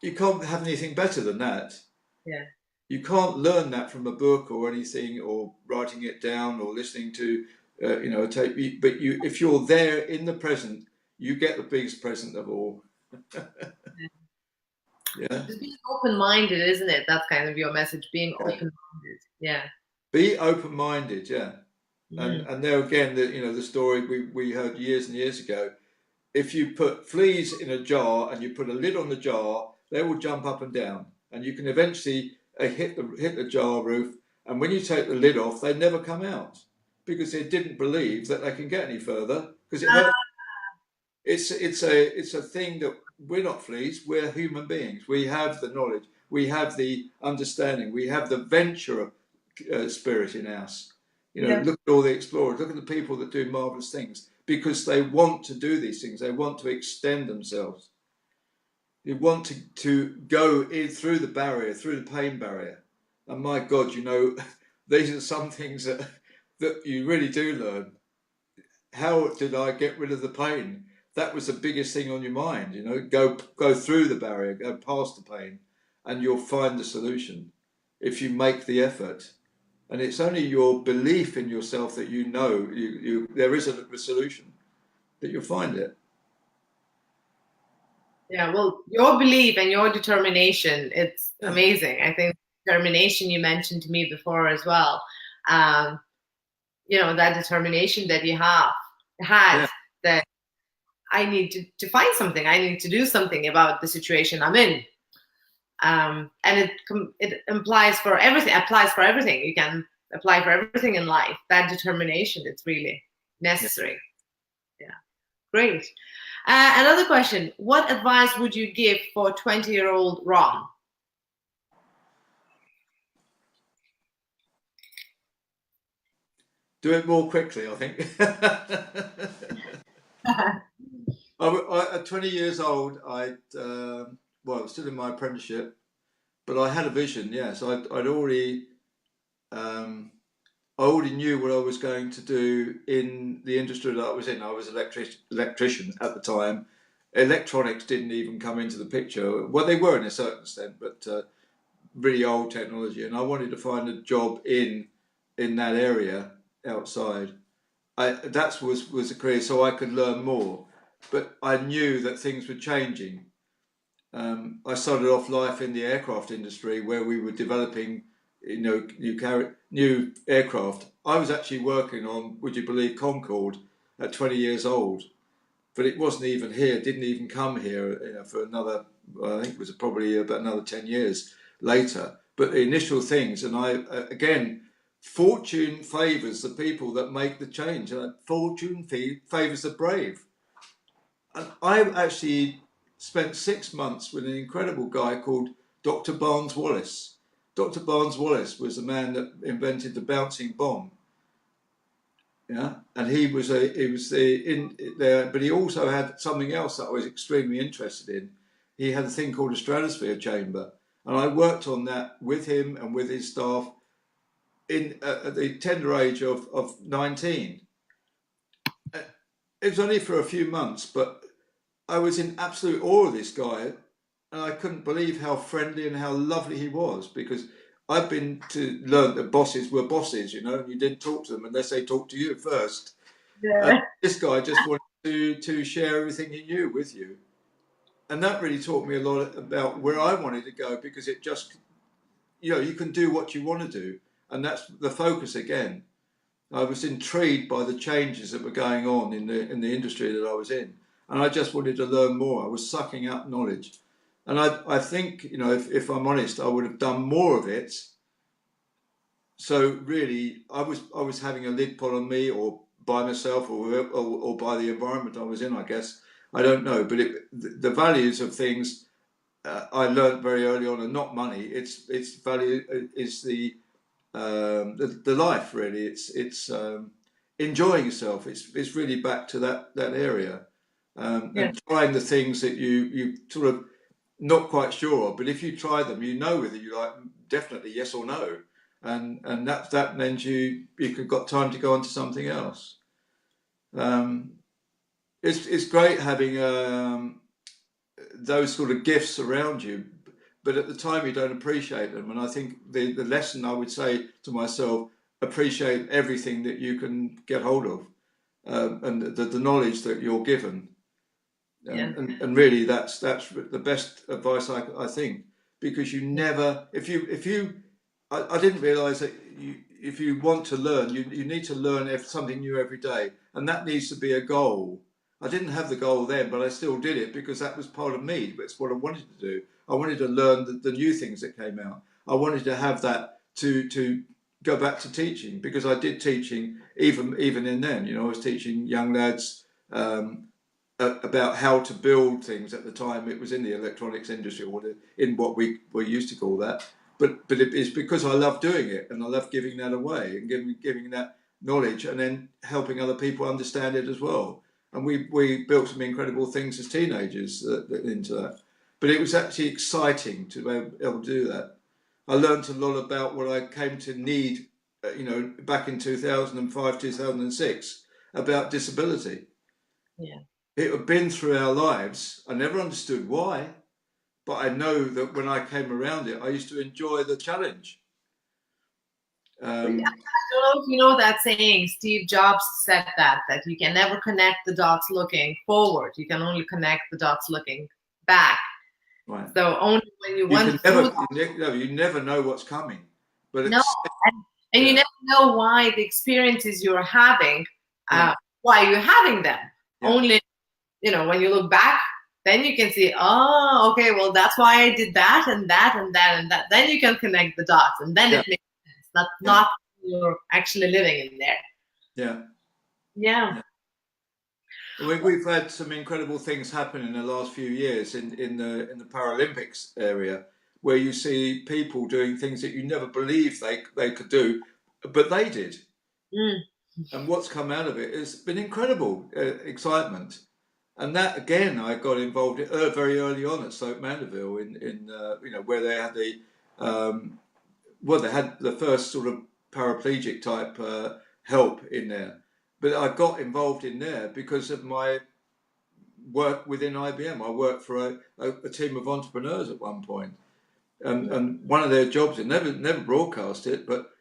You can't have anything better than that. Yeah. You can't learn that from a book or anything, or writing it down, or listening to, a tape. But if you're there in the present, you get the biggest present of all. Yeah. Just being open-minded, isn't it? That's kind of your message, being open-minded. Yeah. Be open-minded. Yeah. Mm. And there again, the story we heard years and years ago. If you put fleas in a jar and you put a lid on the jar, they will jump up and down, and you can eventually hit the jar roof. And when you take the lid off, they never come out because they didn't believe that they can get any further because it hurt. It's a thing that we're not fleas. We're human beings. We have the knowledge. We have the understanding. We have the venture spirit in us. Yeah. Look at all the explorers. Look at the people that do marvelous things because they want to do these things. They want to extend themselves. They want to go in through the barrier, through the pain barrier. And my God, these are some things that you really do learn. How did I get rid of the pain? That was the biggest thing on your mind. Go through the barrier, go past the pain, and you'll find the solution if you make the effort. And it's only your belief in yourself that there is a solution, that you'll find it. Yeah. Well, your belief and your determination, it's Yeah. amazing. I think determination you mentioned to me before as well. Um, that determination that you had Yeah. that I need to find something. I need to do something about the situation I'm in. And it applies for everything. You can apply for everything in life. That determination, it's really necessary. Yeah, great. Another question: what advice would you give for 20-year-old Ron? Do it more quickly, I think. At 20 years old, well, I was still in my apprenticeship, but I had a vision. Yes, I'd already I already knew what I was going to do in the industry that I was in. I was electrician at the time. Electronics didn't even come into the picture. Well, they were in a certain extent, but really old technology. And I wanted to find a job in that area outside. That was a career, so I could learn more. But I knew that things were changing. I started off life in the aircraft industry where we were developing, new aircraft. I was actually working on, would you believe, Concorde at 20 years old, but it wasn't even here. Didn't even come here, for another. I think it was probably about another 10 years later. But the initial things, and again, fortune favours the people that make the change. Fortune favours the brave. And I actually spent 6 months with an incredible guy called Dr. Barnes Wallis. Dr. Barnes Wallis was the man that invented the bouncing bomb. Yeah, and he was in there, but he also had something else that I was extremely interested in. He had a thing called a stratosphere chamber, and I worked on that with him and with his staff at the tender age of 19. It was only for a few months, but I was in absolute awe of this guy, and I couldn't believe how friendly and how lovely he was, because I've been to learn that bosses were bosses, and you didn't talk to them unless they talked to you first. Yeah. This guy just wanted to share everything he knew with you, and that really taught me a lot about where I wanted to go, because it just, you can do what you want to do, and that's the focus again. I was intrigued by the changes that were going on in the industry that I was in, and I just wanted to learn more. I was sucking up knowledge, and I think, if I'm honest, I would have done more of it. So really, I was having a lid put on me, or by myself, or by the environment I was in. I guess I don't know, but the values of things I learned very early on are not money. It's value is the life, really. It's enjoying yourself. It's really back to that area, Yeah. and trying the things that you sort of not quite sure of, but if you try them, you know whether you like them, definitely yes or no, and that means you've got time to go on to something else. Um, it's great having those sort of gifts around you, but at the time you don't appreciate them. And I think the lesson I would say to myself: appreciate everything that you can get hold of, and the knowledge that you're given. Yeah. And really, that's the best advice I think, because you never, if you I didn't realize that if you want to learn, you need to learn something new every day, and that needs to be a goal. I didn't have the goal then, but I still did it because that was part of me. It's what I wanted to do. I wanted to learn the new things that came out. I wanted to have that to go back to teaching, because I did teaching even in then. I was teaching young lads. About how to build things. At the time, it was in the electronics industry, or in what we used to call that. But it's because I love doing it, and I love giving that away, and giving that knowledge, and then helping other people understand it as well. And we built some incredible things as teenagers into that. But it was actually exciting to be able to do that. I learned a lot about what I came to need, back in 2005, 2006, about disability. Yeah. It had been through our lives. I never understood why, but I know that when I came around it, I used to enjoy the challenge. I Um, don't know if you know that saying. Steve Jobs said that you can never connect the dots looking forward. You can only connect the dots looking back. right. So only when you You went can through never, that, you never know what's coming, but no, it's and you yeah, never know why the experiences you're having, yeah, why you're having them. yeah, Only, when you look back, then you can see, oh, okay, well, that's why I did that and that and that and that. Then you can connect the dots, and then yeah, it makes sense. Not yeah, not you're actually living in there. yeah. Yeah. Yeah. We've had some incredible things happen in the last few years in the Paralympics area, where you see people doing things that you never believed they could do, but they did. Mm. And what's come out of it has been incredible excitement. And that again, I got involved in, very early on at Stoke Mandeville in where they had they had the first sort of paraplegic type help in there. But I got involved in there because of my work within IBM. I worked for a team of entrepreneurs at one point, and one of their jobs, and never broadcast it, but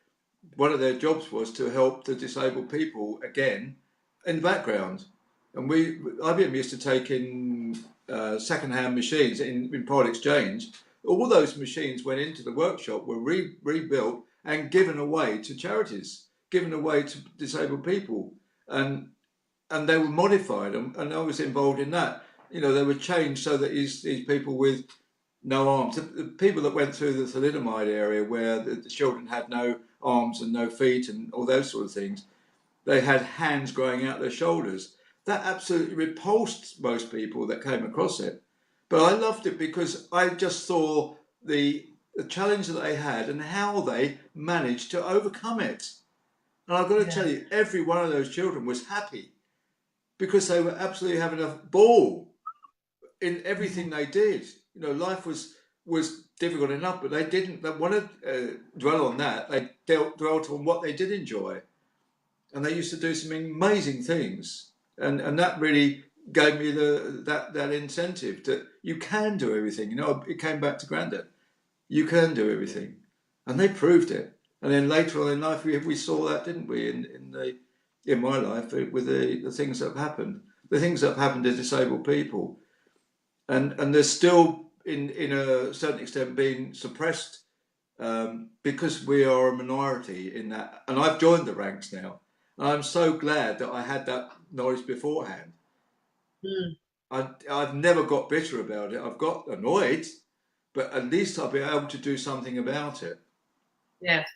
one of their jobs was to help the disabled people again in the background. And IBM used to take in second-hand machines in part exchange. All those machines went into the workshop, were rebuilt and given away to charities, given away to disabled people, and they were modified, and I was involved in that. You know, they were changed so that these people with no arms, the people that went through the thalidomide area where the children had no arms and no feet and all those sort of things, they had hands growing out their shoulders. That absolutely repulsed most people that came across it. But I loved it because I just saw the challenge that they had and how they managed to overcome it. And I've got to tell you, every one of those children was happy because they were absolutely having a ball in everything they did. You know, life was difficult enough, but they didn't want to dwell on that. They dwelt on what they did enjoy, and they used to do some amazing things, and that really gave me that incentive that you can do everything. You know, it came back to Grandad. You can do everything, and they proved it. And then later on in life, we saw that, didn't we? In my life, with the things that have happened, the things that have happened to disabled people, and they're still in a certain extent being suppressed because we are a minority in that. And I've joined the ranks now, and I'm so glad that I had that knowledge beforehand. I've never got bitter about it. I've got annoyed, but at least I'll be able to do something about it. Yes.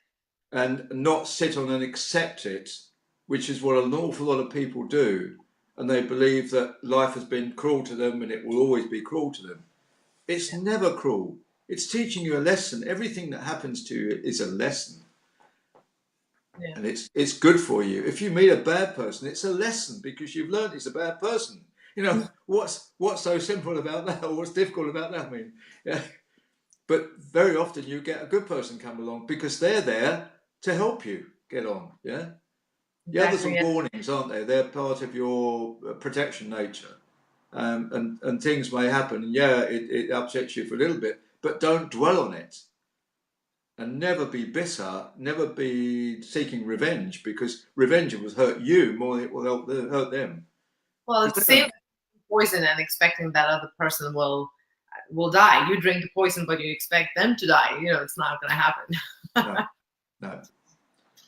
And not sit on and accept it, which is what an awful lot of people do. And they believe that life has been cruel to them and it will always be cruel to them. It's never cruel. It's teaching you a lesson. Everything that happens to you is a lesson. Yeah. And it's good for you. If you meet a bad person, it's a lesson because you've learned it's a bad person. You know, what's so simple about that, or what's difficult about that? I mean, yeah. But very often you get a good person come along because they're there to help you get on. Yeah. The others are warnings, aren't they? They're part of your protection nature. And things may happen. And yeah, it upsets you for a little bit, but don't dwell on it. And never be bitter, never be seeking revenge, because revenge will hurt you more than it will hurt them. Well, it's the same poison and expecting that other person will die. You drink the poison, but you expect them to die. You know, it's not going to happen. No.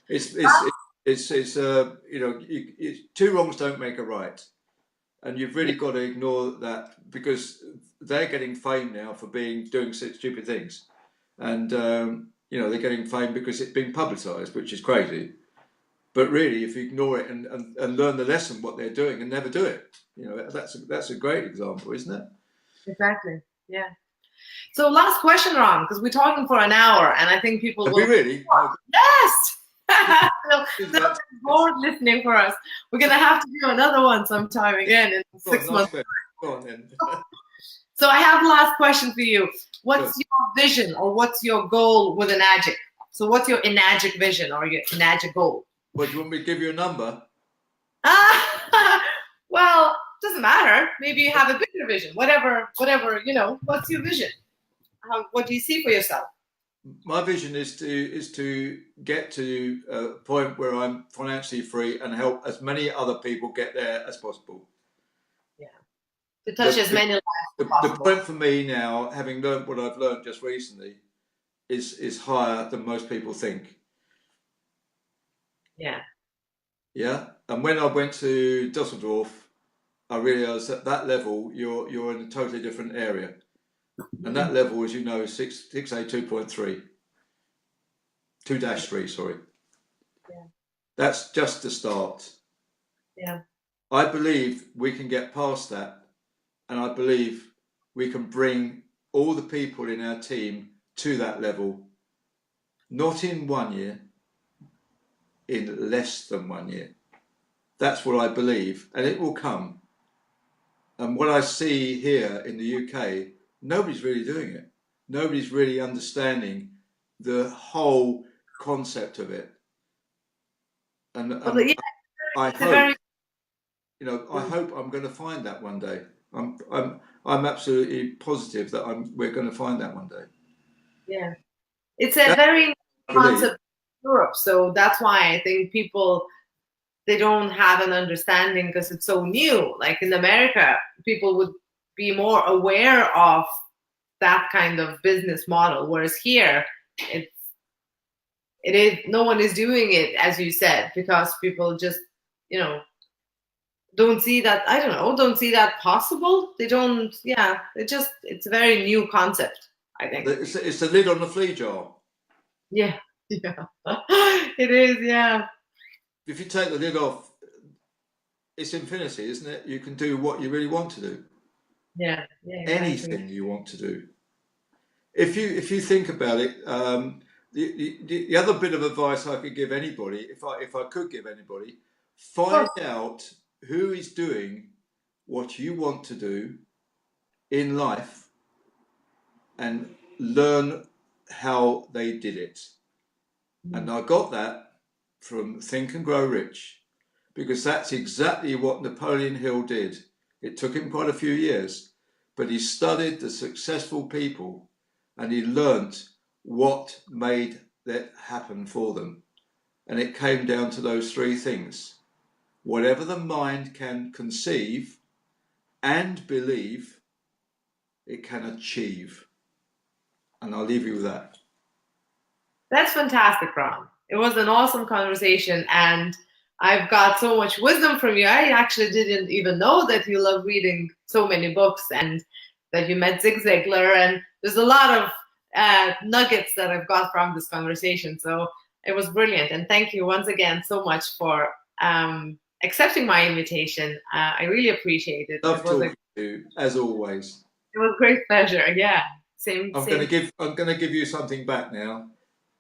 It's you know, two wrongs don't make a right, and you've really got to ignore that because they're getting fame now for doing stupid things, and you know, they're getting fame because it's being publicised, which is crazy. But really, if you ignore it and learn the lesson what they're doing and never do it, you know, that's a great example, isn't it? Exactly. Yeah. So last question, Ron, because we're talking for an hour, and I think people will. Really? Yes. They're bored listening for us. We're gonna have to do another one sometime again in 6 months. Go on then. So I have the last question for you. What's your vision, or what's your goal with Enagic? So what's your Enagic vision or your Enagic goal? Well, do you want me to give you a number? Well, doesn't matter. Maybe you have a bigger vision. Whatever, you know. What's your vision? What do you see for yourself? My vision is to get to a point where I'm financially free and help as many other people get there as possible. Yeah, to touch as many lives as possible. The point for me now, having learned what I've learned just recently, is higher than most people think. Yeah. Yeah, and when I went to Dusseldorf, I realised that that level you're in a totally different area. And that level, as you know, is 6A 2.3. 2-3, sorry. Yeah. That's just the start. Yeah. I believe we can get past that, and I believe we can bring all the people in our team to that level, not in 1 year, in less than 1 year. That's what I believe, and it will come. And what I see here in the UK, nobody's really doing it. Nobody's really understanding the whole concept of it. And Well, yeah, I it's a hope, very I hope I'm going to find that one day. I'm absolutely positive that we're going to find that one day. yeah. It's a That's very what I believe. concept in Europe, so that's why I think people they don't have an understanding because it's so new. Like in America, people would be more aware of that kind of business model, whereas here, it's it is no one is doing it as you said because people just you know don't see that I don't know don't see that possible. They don't. Yeah, it's a very new concept. I think. It's the lid on the flea jar. Yeah, yeah, it is. Yeah, If you take the lid off, it's infinity, isn't it? You can do what you really want to do, yeah, yeah, exactly. anything you want to do. If you think about it, the other bit of advice I could give anybody, if I could give anybody, Of find course. out who is doing what you want to do in life and learn how they did it. And I got that from Think and Grow Rich because that's exactly what Napoleon Hill did. It took him quite a few years, but he studied the successful people and he learnt what made that happen for them. And it came down to those three things. Whatever the mind can conceive and believe, it can achieve. And I'll leave you with that. That's fantastic, Ron. It was an awesome conversation, and I've got so much wisdom from you. I actually didn't even know that you love reading so many books and that you met Zig Ziglar. And there's a lot of nuggets that I've got from this conversation. So it was brilliant. And thank you once again so much for accepting my invitation. I really appreciate it. Love talking to you, as always. It was a great pleasure. Yeah, same, same. I'm going to give you something back now.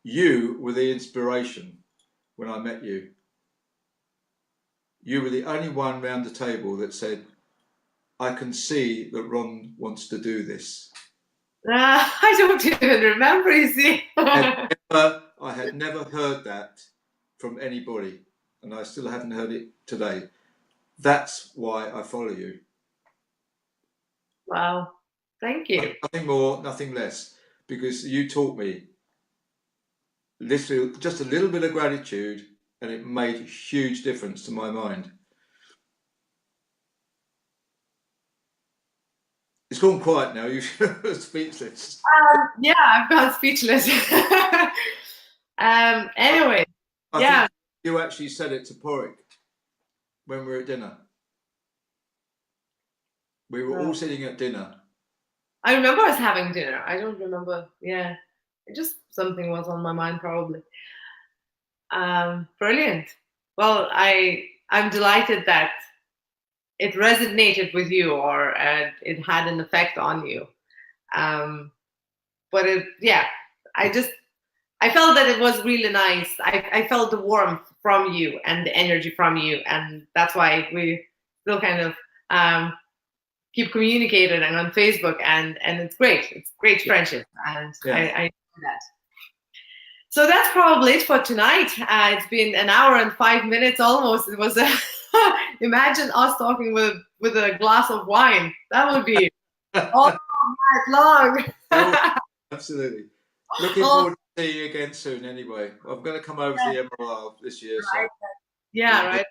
You were the inspiration when I met you. You were the only one round the table that said, I can see that Ron wants to do this. I don't even remember, you see. I had never heard that from anybody, and I still haven't heard it today. That's why I follow you. Wow, thank you. Nothing more, nothing less, because you taught me literally just a little bit of gratitude, and it made a huge difference to my mind. It's gone quiet now. You're speechless. Yeah, I've gone speechless. Anyway, I yeah, think you actually said it to Porrick when we were at dinner. We were all sitting at dinner. I remember us having dinner. I don't remember. Yeah, it just something was on my mind probably. Brilliant. Well, I'm delighted that it resonated with you or it had an effect on you. But yeah, I just I felt that it was really nice. I felt the warmth from you and the energy from you, and that's why we still kind of keep communicating on Facebook, and it's great. It's great friendship, and Yeah. I enjoy that. So that's probably it for tonight. It's been an hour and 5 minutes almost. It was a imagine us talking with a glass of wine. That would be all night long. Oh, absolutely. Looking forward to seeing you again soon. Anyway, I'm going to come over to the MRR this year. So Yeah, right.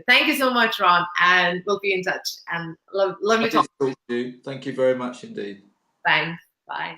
Thank you so much, Ron, and we'll be in touch. And lovely talking to you. Thank you very much indeed. Thanks. Bye.